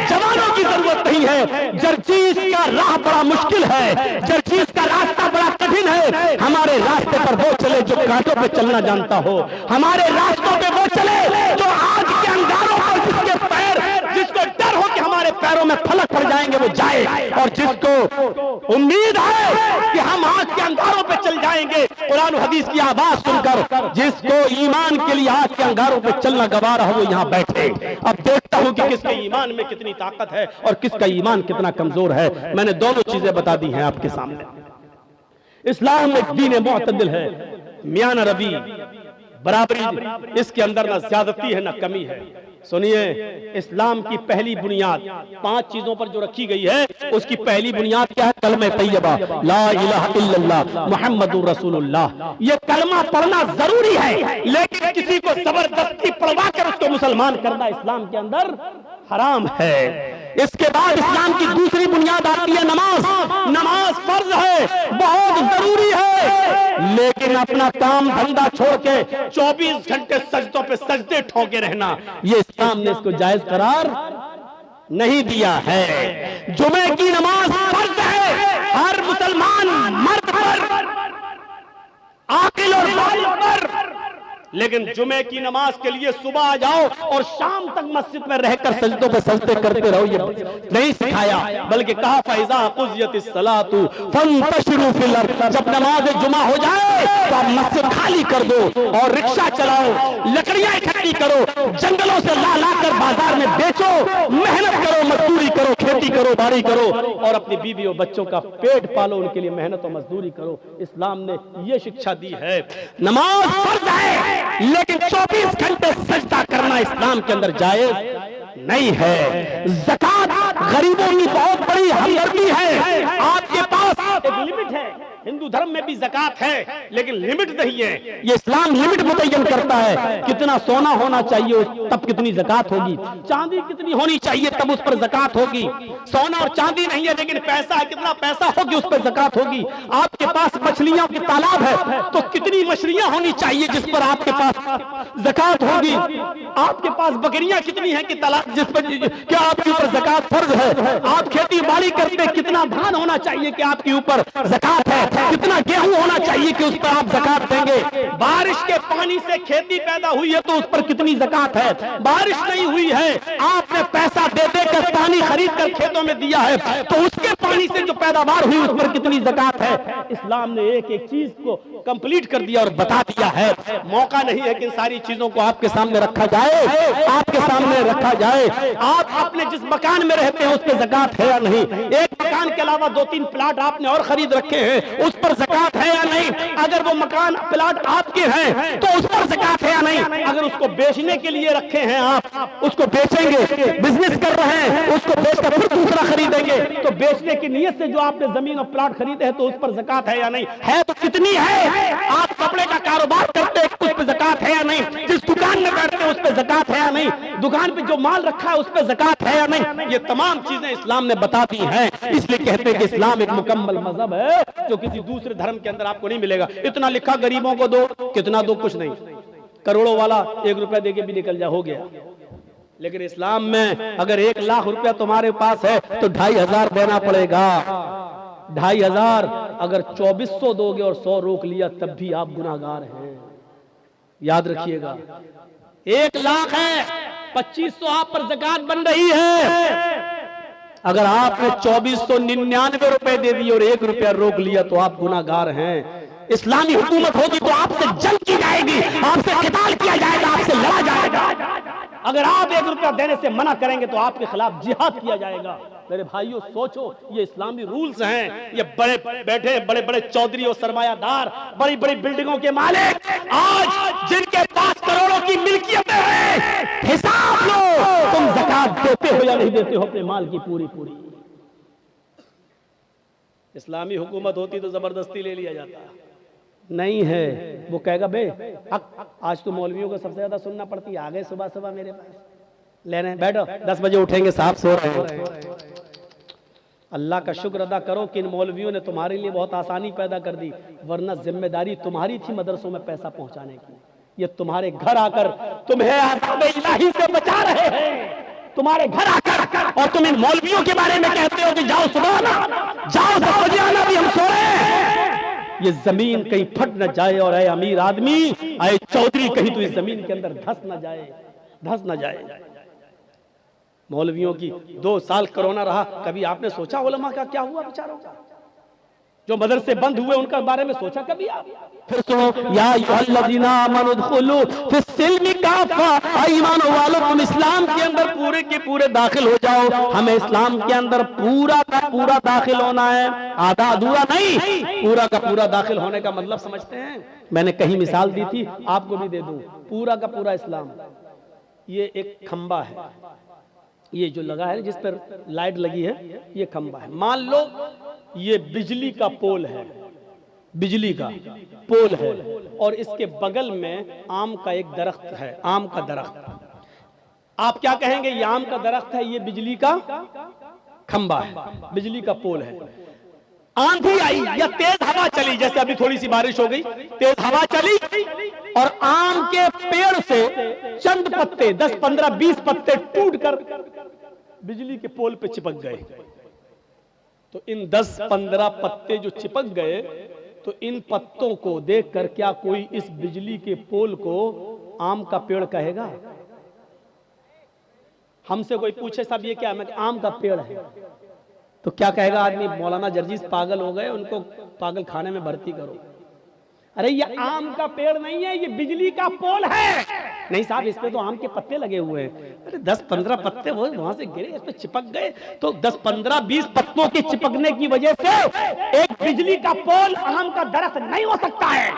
जवानों की जरूरत नहीं है। जर्जीस का राह बड़ा मुश्किल है, जर्जीस का रास्ता बड़ा कठिन है। हमारे रास्ते पर वो चले जो कांटों पे चलना जानता हो, हमारे रास्तों पे वो चले जो आग के अंगारों पर जिसको डर हो कि हमारे पैरों में फलक पड़ जाएंगे, वो जाए। और जिसको उम्मीद है कि हम आग के अंगारों पे चल जाएंगे, कुरान हदीस की आवाज सुनकर, जिसको ईमान के लिए आग के अंगारों पे चलना गवारा हो, वो यहाँ बैठे। अब देखता हूं कि किसके ईमान में कितनी ताकत है और किसका ईमान कितना कमजोर है। मैंने दोनों चीजें बता दी हैं आपके सामने। इस्लाम एक दीन मुअतदिल है, मियां ना रबी, बराबरी, इसके अंदर ना ज्यादती है ना कमी है। सुनिए, इस्लाम की पहली बुनियाद 5 चीजों पर जो रखी गई है, उसकी पहली बुनियाद क्या है? कलमा तैयबा, ला इलाहा इल्लल्लाह मुहम्मदुर रसूलुल्लाह। ये कलमा पढ़ना जरूरी है, लेकिन किसी को जबरदस्ती पढ़वा कर उसको मुसलमान करना इस्लाम के अंदर हराम है। इसके बाद इस्लाम की दूसरी बुनियाद आती है नमाज। नमाज फर्ज है, बहुत जरूरी है, लेकिन अपना काम धंधा छोड़ के 24 घंटे सजदों पे सजदे ठोके रहना, ये इस्लाम ने इसको जायज करार नहीं दिया है। जुमे की नमाज फर्ज है हर मुसलमान मर्द पर, आकिल और बालिग पर, लेकिन जुमे की नमाज के लिए सुबह आ जाओ और शाम तक मस्जिद में रहकर सजदों पे सजदे करते रहो, ये नहीं सिखाया। बल्कि कहा फैज़ा क़ुज़ियतिस सलातु फंतशिरू फिल अर्ज़, जब नमाज जुमा हो जाए तो आप मस्जिद खाली कर दो और रिक्शा चलाओ, लकड़ियां इकट्ठी करो, जंगलों से ला ला कर बाजार में बेचो, मेहनत करो, मजदूरी करो, खेती करो, बाड़ी करो और अपनी बीवी और बच्चों का पेट पालो, उनके लिए मेहनत और मजदूरी करो। इस्लाम ने ये शिक्षा दी है। नमाज फर्ज है, लेकिन 24 घंटे सजदा करना इस्लाम के अंदर जायज नहीं है। ज़कात गरीबों की बहुत बड़ी हमदर्दी है। आपके पास एक लिमिट है, हिंदू धर्म में भी ज़कात है, लेकिन लिमिट नहीं है। ये इस्लाम लिमिट मुतय्यन करता है, कितना सोना होना चाहिए तब कितनी ज़कात होगी, चांदी कितनी होनी चाहिए तब उस पर ज़कात होगी। सोना और चांदी नहीं है, लेकिन पैसा है, कितना पैसा होगी उस पर ज़कात होगी। आपके पास मछलियों की तालाब है तो कितनी मछलियां होनी चाहिए जिस पर आपके पास ज़कात होगी। आपके पास बकरियां कितनी हैं कि तालाब जिस पर क्या आपके ऊपर ज़कात फर्ज है। आप खेती बाड़ी करते, कितना धान होना चाहिए कि आपके ऊपर ज़कात है, कितना गेहूं होना चाहिए कि उस पर आप ज़कात देंगे। बारिश के पानी से खेती पैदा हुई है तो उस पर कितनी ज़कात है। बारिश नहीं हुई है, आपने पैसा दे देकर पानी खरीद कर खेतों में दिया है तो उसके पानी से जो पैदावार हुई उस पर कितनी ज़कात है। इस्लाम ने एक एक चीज को कंप्लीट कर दिया और बता दिया है। मौका नहीं है कि सारी चीजों को आपके सामने रखा जाए, आपके सामने रखा जाए। आप अपने जिस मकान में रहते हैं उस पर ज़कात है या नहीं, एक मकान के अलावा 2-3 प्लाट आपने और खरीद रखे हैं, उस पर ज़कात है या नहीं। अगर वो मकान प्लाट आपके हैं तो उस पर ज़कात है या नहीं। अगर उसको बेचने के लिए रखे हैं, आप उसको बेचेंगे, बिजनेस कर रहे हैं, उसको बेचकर फिर दूसरा खरीदेंगे, तो बेचने की नीयत से जो आपने जमीन और प्लाट खरीदे हैं तो उस पर ज़कात है या नहीं। है तो कितनी है। आप कपड़े का कारोबार करते हैं, उस पर ज़कात है या नहीं। जिस दुकान में बैठते हैं उस पर ज़कात है या नहीं। दुकान पे जो माल रखा है उस पर ज़कात है या नहीं। ये तमाम चीजें इस्लाम ने बता दी हैं। इसलिए कहते हैं कि इस्लाम एक मुकम्मल मजहब है जो किसी दूसरे धर्म के अंदर आपको नहीं मिलेगा। इतना लिखा गरीबों को दो, कितना दो, कुछ नहीं। करोड़ों वाला 1 रुपया देके भी निकल जा, हो गया। लेकिन इस्लाम में अगर 1 लाख रुपया तुम्हारे पास है तो 2,500 देना पड़ेगा। 2,500 अगर 2400 दोगे और 100 रोक लिया तब भी आप गुनाहगार हैं। याद रखिएगा, 1 लाख है, 2500 आप पर ज़कात बन रही है। अगर आपने 2499 रुपए दे दिए और 1 रुपया रोक लिया तो आप गुनाहगार हैं। इस्लामी हुकूमत होगी तो आपसे जंग की जाएगी, आपसे किताल किया जाएगा, आपसे लड़ा जाएगा। अगर आप 1 रुपया देने से मना करेंगे तो आपके खिलाफ जिहाद किया जाएगा। मेरे भाइयों सोचो, ये इस्लामी रूल्स हैं। ये बड़े बैठे बड़े बड़े चौधरी और सरमायादार, बड़ी बड़ी बिल्डिंगों के मालिक, आज जिनके पास करोड़ों की मिल्कियतें हैं, हिसाब लो तुम ज़कात देते हो या नहीं देते हो अपने माल की पूरी पूरी। इस्लामी हुकूमत होती तो जबरदस्ती ले लिया जाता, नहीं है। वो कहेगा बे आज तो मौलवियों को सबसे ज्यादा सुनना पड़ती है, आ गए सुबह सुबह मेरे पास लेने, बैठो 10 बजे उठेंगे, साहब सो रहे हैं। अल्लाह का शुक्र अदा करो कि इन मौलवियों ने तुम्हारे लिए बहुत आसानी पैदा कर दी, वरना जिम्मेदारी तुम्हारी थी मदरसों में पैसा पहुंचाने की। ये तुम्हारे घर आकर तुम्हें अज़ाब इलाही से बचा रहे हैं, तुम्हारे घर आकर, और तुम इन मौलवियों के बारे में कहते हो कि जाओ सुबह आना, जाओ 10 बजे आना, भी हम सो रहे हैं। ये जमीन कहीं फट न जाए, और ऐ अमीर आदमी, ऐ चौधरी, कहीं तो इस जमीन के अंदर धस न जाए। मौलवियों की 2 साल कोरोना रहा, कभी आपने सोचा उलमा का क्या हुआ बेचारों का? जो मदरसे बंद हुए उनका बारे में सोचा कभी आप? फिर सुनो, या अय्युहल्लज़ीना आमनू उदखुलू फिस्सिल्मि काफ़ा, ईमान वालों तुम इस्लाम के अंदर पूरे के पूरे दाखिल हो जाओ। हमें इस्लाम के अंदर पूरा का पूरा दाखिल होना है, आधा अधूरा नहीं, पूरा का पूरा दाखिल होने का मतलब समझते हैं? मैंने कहीं मिसाल दी थी, आपको भी दे दूं। पूरा का पूरा इस्लाम, ये एक खंबा है, ये जो लगा है जिस पर लाइट लगी है, ये खंबा है। मान लो ये बिजली का पोल है, बिजली का पोल है, और इसके बगल में आम का एक दरख्त है, आम का दरख्त। आप क्या कहेंगे? ये आम का दरख्त है, ये बिजली का खंबा है, बिजली का पोल है। आंधी आई या तेज हवा चली, जैसे अभी थोड़ी सी बारिश हो गई, तेज हवा चली और आम के पेड़ से चंद पत्ते, 10, 15, 20 पत्ते टूटकर बिजली के पोल पे चिपक गए। तो इन 10, 15 पत्ते जो चिपक गए, तो इन पत्तों को देखकर क्या कोई इस बिजली के पोल को आम का पेड़ कहेगा? हमसे कोई पूछे साहब ये क्या है, आम का पेड़ है, तो क्या कहेगा आदमी? मौलाना जर्जीस पागल हो गए, उनको पागल खाने में भर्ती करो। अरे ये आम का पेड़ नहीं है, ये बिजली का पोल है। नहीं साहब, इस पे तो आम के पत्ते लगे हुए हैं। अरे 10-15 पत्ते वो वहां से गिरे, इस पे चिपक गए, तो 10-15-20 पत्तों के चिपकने की वजह से एक बिजली का पोल आम का दरख्त नहीं हो सकता है।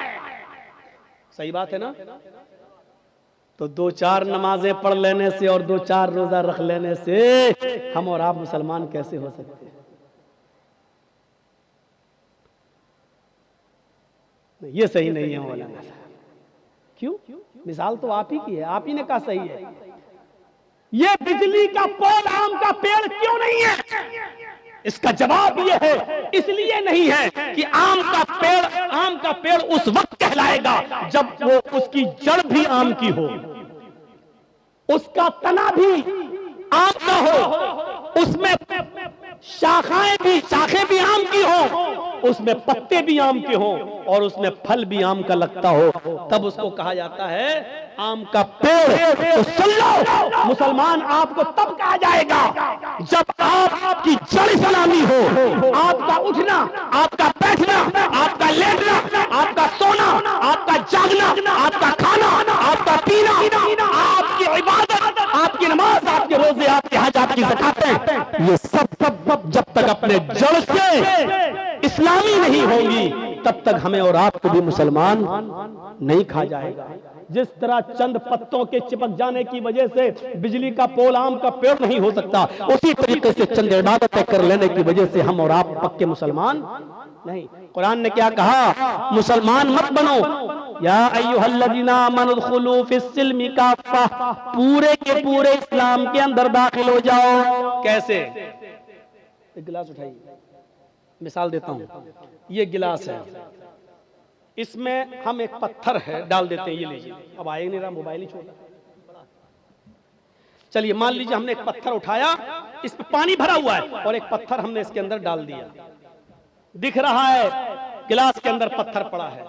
सही बात है ना? तो 2-4 नमाजें पढ़ लेने से और 2-4 रोजा रख लेने से हम और आप मुसलमान कैसे हो सकते हैं? ये सही नहीं है मौलाना साहब। क्यों? मिसाल तो आप ही की है, आप ही ने कहा सही है। ये बिजली का पोल आम का पेड़ क्यों नहीं है? इसका जवाब ये है, इसलिए नहीं है कि आम का पेड़ उस वक्त कहलाएगा जब वो उसकी जड़ भी आम की हो, उसका तना भी आम का हो, उसमें शाखें भी आम की हो, उसमें पत्ते भी आम के हों, और उसमें फल भी आम का लगता हो, तब उसको कहा जाता है आम का पेड़। तो सुन लो मुसलमान, आपको तब कहा जाएगा जब आपकी जड़ इस्लामी हो, आपका उठना, आपका बैठना, आपका लेटना, आपका सोना, आपका जागना, आपका खाना, आपका पीना, आपकी इबादत, आपकी नमाज, आपके रोजे, आपके हज, आपकी ज़कातें, ये सब जब तक अपने जड़ से इस्लामी नहीं होंगी, तब तक हमें और आपको भी मुसलमान नहीं खा जाएगा। जिस तरह चंद पत्तों के चिपक जाने की वजह से बिजली का पोल आम का पेड़ नहीं हो सकता, उसी तरीके से चंद इबादतें कर लेने की वजह से हम और आप पक्के मुसलमान नहीं। कुरान ने क्या कहा? मुसलमान मत बनो, या अय्युहल्लज़ीना आमनू उदखुलू फिस्सिल्मि काफ़ा, पूरे के पूरे इस्लाम के अंदर दाखिल हो जाओ। कैसे? एक गिलास उठाइए, मिसाल देता हूं। ये गिलास है, इसमें हम एक पत्थर है डाल देते हैं, ये लीजिए। अब आए नहीं रहा, मोबाइल ही छोटा। चलिए मान लीजिए हमने एक पत्थर उठाया, इस पे पानी भरा हुआ है, और एक पत्थर हमने इसके अंदर डाल दिया। दिख रहा है गिलास के अंदर पत्थर पड़ा है।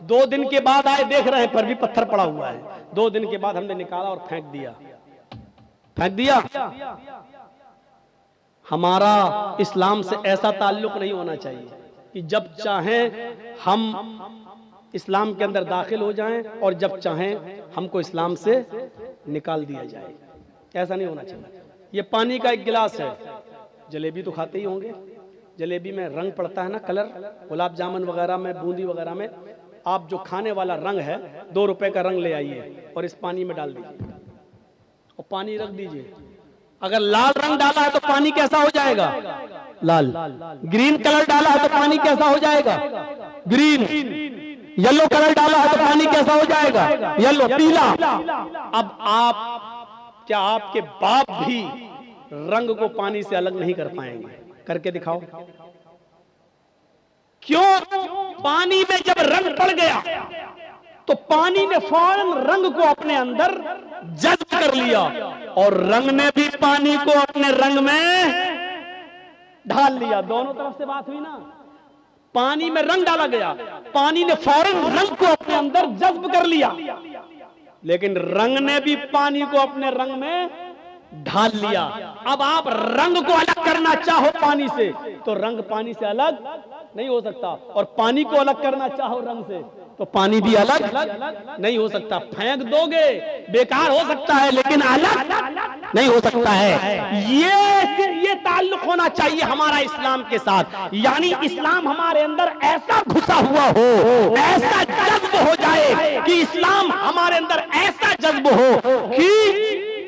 2 दिन के बाद आए, देख रहे हैं पर भी पत्थर पड़ा हुआ है। 2 दिन के बाद हमने निकाला और फेंक दिया। हमारा इस्लाम से ऐसा ताल्लुक नहीं होना चाहिए कि जब चाहें हम इस्लाम के अंदर दाखिल हो जाएं और जब चाहें हमको इस्लाम से निकाल दिया जाए। ऐसा नहीं होना चाहिए। ये पानी का एक गिलास है, जलेबी तो खाते ही होंगे, जलेबी में रंग पड़ता है ना, कलर, गुलाब जामुन वगैरह में, बूंदी वगैरह में, आप जो खाने वाला रंग है 2 रुपए का रंग ले आइए और इस पानी में डाल दीजिए और पानी रख दीजिए। अगर लाल रंग डाला है तो पानी कैसा हो जाएगा? लाल। ग्रीन कलर डाला है तो पानी कैसा हो जाएगा? ग्रीन। येलो कलर डाला है तो पानी कैसा हो जाएगा? येलो, पीला। अब आप, क्या आपके बाप भी रंग को पानी से अलग नहीं कर पाएंगे? करके दिखाओ। क्यों? पानी में जब रंग पड़ गया तो पानी ने फौरन रंग को अपने अंदर जज्ब कर लिया और रंग ने भी पानी को अपने रंग में ढाल लिया। दोनों तरफ से बात हुई ना। पानी में रंग डाला गया, पानी ने फौरन रंग को अपने अंदर जज्ब कर लिया, लेकिन रंग ने भी पानी को अपने रंग में ढाल लिया। अब आप रंग को अलग करना चाहो पानी से तो रंग पानी से अलग नहीं हो सकता, और पानी को अलग करना चाहो रंग से तो पानी भी अलग नहीं हो सकता। फेंक दोगे, बेकार हो सकता है, लेकिन अलग नहीं हो सकता है। ये ताल्लुक होना चाहिए हमारा इस्लाम के साथ। यानी इस्लाम हमारे अंदर ऐसा घुसा हुआ हो, ऐसा जज्ब हो जाए कि इस्लाम हमारे अंदर ऐसा जज्ब हो कि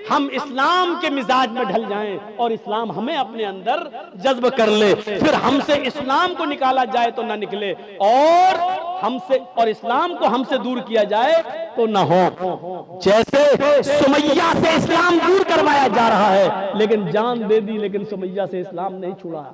हम इस्लाम के मिजाज में ढल जाएं और इस्लाम हमें अपने अंदर जज्ब कर ले। फिर हमसे इस्लाम को निकाला जाए तो ना निकले, और हमसे और इस्लाम को हमसे दूर किया जाए तो ना हो। जैसे सुमैया से इस्लाम दूर करवाया जा रहा है, लेकिन जान दे दी, लेकिन सुमैया से इस्लाम नहीं छुड़ा।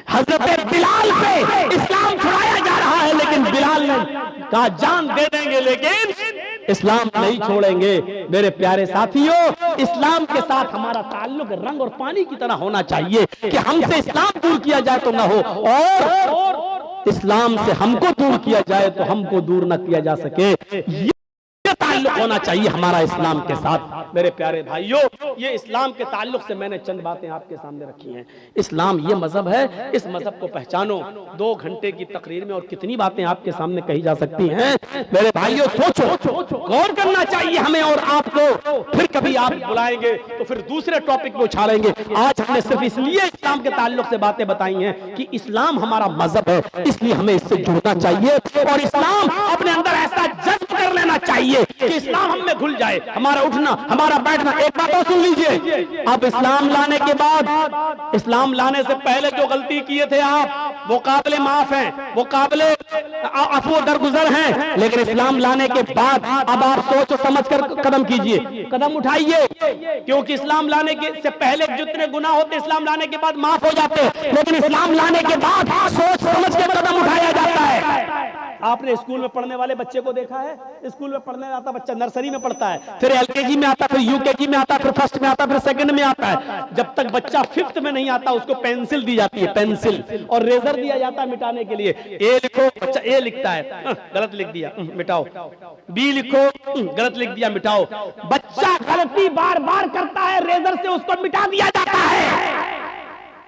हजरत बिलाल पे इस्लाम छुड़ाया जा रहा है, लेकिन बिलाल ने कहा जान दे देंगे लेकिन इस्लाम नहीं छोड़ेंगे। मेरे प्यारे साथियों, इस्लाम के साथ हमारा ताल्लुक रंग और पानी की तरह होना चाहिए कि हमसे इस्लाम दूर किया जाए तो ना हो, और इस्लाम से हमको दूर किया जाए तो हमको दूर न किया जा सके। ताल्लुक होना चाहिए हमारा इस्लाम के साथ। मेरे प्यारे भाइयों, ये इस्लाम के ताल्लुक से मैंने चंद बातें आपके सामने रखी हैं। इस्लाम ये मजहब है, इस मजहब को पहचानो। 2 घंटे की तकरीर में और कितनी बातें आपके सामने कही जा सकती हैं। मेरे भाइयों, सोचो, गौर करना चाहिए हमें और आपको। फिर कभी आप बुलाएंगे तो फिर दूसरे टॉपिक को उछालेंगे। आज हमने सिर्फ इसलिए इस्लाम के ताल्लुक से बातें बताई हैं कि इस्लाम हमारा मजहब है, इसलिए हमें इससे जुड़ना चाहिए और इस्लाम अपने अंदर ऐसा जज्ब कर लेना चाहिए कि इस्लाम हम में घुल जाए। हमारा उठना, हमारा बैठना। एक बात और सुन लीजिए, अब इस्लाम लाने के बाद, इस्लाम लाने से पहले जो गलती किए थे आप, वो काबिले माफ हैं, वो काबिले अफू दरगुजर हैं, लेकिन इस्लाम लाने के बाद अब आप सोच समझ कर कदम कीजिए, कदम उठाइए, क्योंकि इस्लाम लाने के से पहले जितने गुनाह होते इस्लाम लाने के बाद माफ हो जाते, लेकिन इस्लाम लाने के बाद सोच समझ के कदम उठाया जाता है। आपने स्कूल में पढ़ने वाले बच्चे को देखा है? स्कूल में पढ़ने आता बच्चा नर्सरी में पढ़ता है, फिर एलकेजी में आता, फिर यूकेजी में आता, फिर फर्स्ट में आता, फिर सेकंड में आता है। जब तक बच्चा 5th में नहीं आता उसको पेंसिल दी जाती है, पेंसिल, और रेजर दिया जाता है मिटाने के लिए। ए लिखो, बच्चा ए लिखता है, गलत लिख दिया, मिटाओ। बी लिखो, गलत लिख दिया, मिटाओ। बच्चा गलती बार बार करता है, रेजर से उसको मिटा दिया जाता है।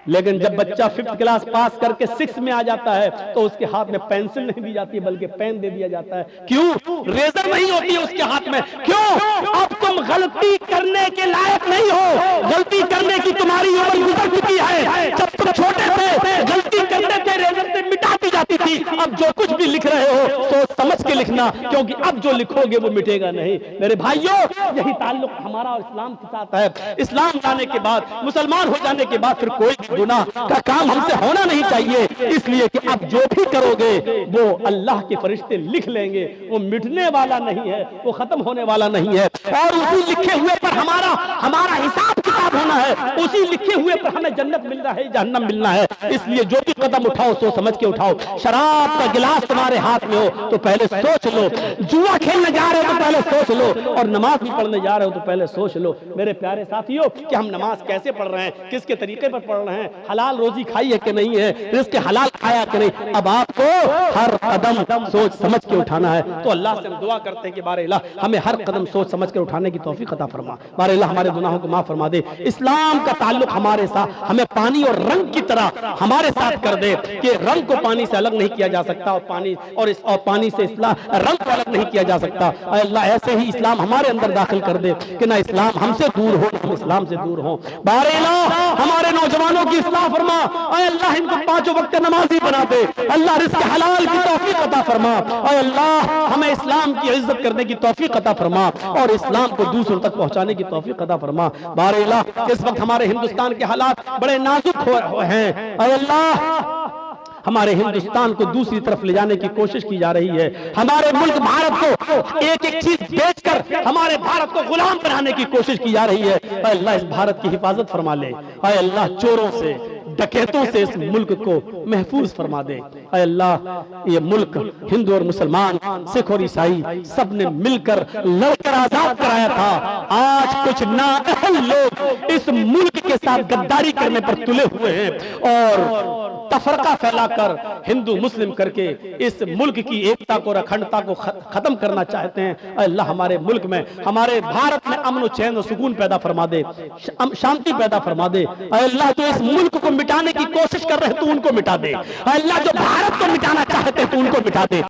लेकिन जब बच्चा 5th क्लास पास करके 6 में आ जाता है तो उसके हाथ में पेंसिल नहीं दी जाती बल्कि पेन दे दिया जाता है। क्यों? रेजर नहीं होती है उसके हाथ में। क्यों? अब तुम गलती करने के लायक नहीं हो, गलती करने की तुम्हारी उम्र गुजर चुकी है। जब तुम छोटे थे गलती करते थे, रेजर से मिटा दी जाती थी। अब जो कुछ भी लिख रहे हो सोच समझ के लिखना, क्योंकि अब जो लिखोगे वो मिटेगा नहीं। मेरे भाइयों, यही ताल्लुक हमारा और इस्लाम के साथ है। इस्लाम लाने के बाद, मुसलमान हो जाने के बाद फिर कोई गुनाह का काम हमसे होना नहीं चाहिए, इसलिए कि अब जो भी करोगे वो अल्लाह के फरिश्ते लिख लेंगे। वो मिटने वाला नहीं है, वो खत्म होने वाला नहीं है, और उसी लिखे हुए पर हमारा हिसाब किताब होना है। उसी लिखे हुए पर हमें जन्नत मिलना है, जहन्नम मिलना है। इसलिए जो भी कदम उठाओ सोच समझ के उठाओ। शराब का गिलास तुम्हारे हाथ में हो तो पहले सोच लो, जुआ खेलने जा रहे हो तो पहले सोच लो, और नमाज भी पढ़ने जा रहे हो तो पहले सोच लो। मेरे प्यारे साथियों, कि हम नमाज कैसे पढ़ रहे हैं, किसके तरीके पर पढ़ रहे हैं, हलाल रोजी खाई है कि नहीं है, रिज़्क़ हलाल खाया कि नहीं। अब आपको हर कदम सोच समझ के उठाना है। तो अल्लाह से हम दुआ करते हैं कि बारे अल्लाह हमें हर कदम सोच समझ कर उठाने की तौफीक अता फरमा। बारे अल्लाह हमारे गुनाहों को माफ फरमा दे। इस्लाम का ताल्लुक हमारे साथ, हमें पानी और रंग की तरह हमारे साथ कर दे कि रंग को पानी से अलग नहीं किया जा सकता, और पानी से रंग को अलग नहीं किया जा सकता। अल्लाह ऐसे ही इस्लाम हमारे अंदर दाखिल कर दे कि ना इस्लाम हमसे दूर हो, हम इस्लाम से दूर हो। बारे अल्लाह हमारे नौजवानों की इस्लाह फरमा, अल्लाह इनको 5 वक्त नमाजी बना दे, अल्लाह रिज़्क़ हलाल की तौफीक अता फरमा, अल्लाह हमें इस्लाम की इज्जत करने की तौफीक अता फरमा और इस्लाम को दूसरों तक पहुंचाने की तौफीक अता फरमा। बारे अल्लाह इस वक्त हमारे हिंदुस्तान के हालात बड़े नाजुक हैं, अल्लाह हमारे हिंदुस्तान को दूसरी तरफ ले जाने की कोशिश की जा रही है। हमारे मुल्क भारत को एक एक चीज बेचकर हमारे भारत को गुलाम बनाने की कोशिश की जा रही है। अल्लाह इस भारत की हिफाजत फरमा ले, अल्लाह चोरों से डकैतों से इस मुल्क को महफूज फरमा दे। अल्लाह ये मुल्क हिंदू और मुसलमान, सिख और ईसाई सब ने मिलकर लड़कर आजाद कराया था। आज कुछ नाअहल लोग इस मुल्क के साथ गद्दारी करने पर तुले हुए हैं और तफरका फैलाकर हिंदू मुस्लिम करके इस मुल्क की एकता को और अखंडता को खत्म करना चाहते हैं। अल्लाह हमारे मुल्क में, हमारे भारत में अमन और चैन और सुकून पैदा फरमा दे, शांति पैदा फरमा दे। अल्लाह जो इस मुल्क को मिटाने की कोशिश कर रहे हैं तो उनको मिटा दे। अल्लाह जो भारत को मिटाना चाहते हैं तो उनको मिटा दे।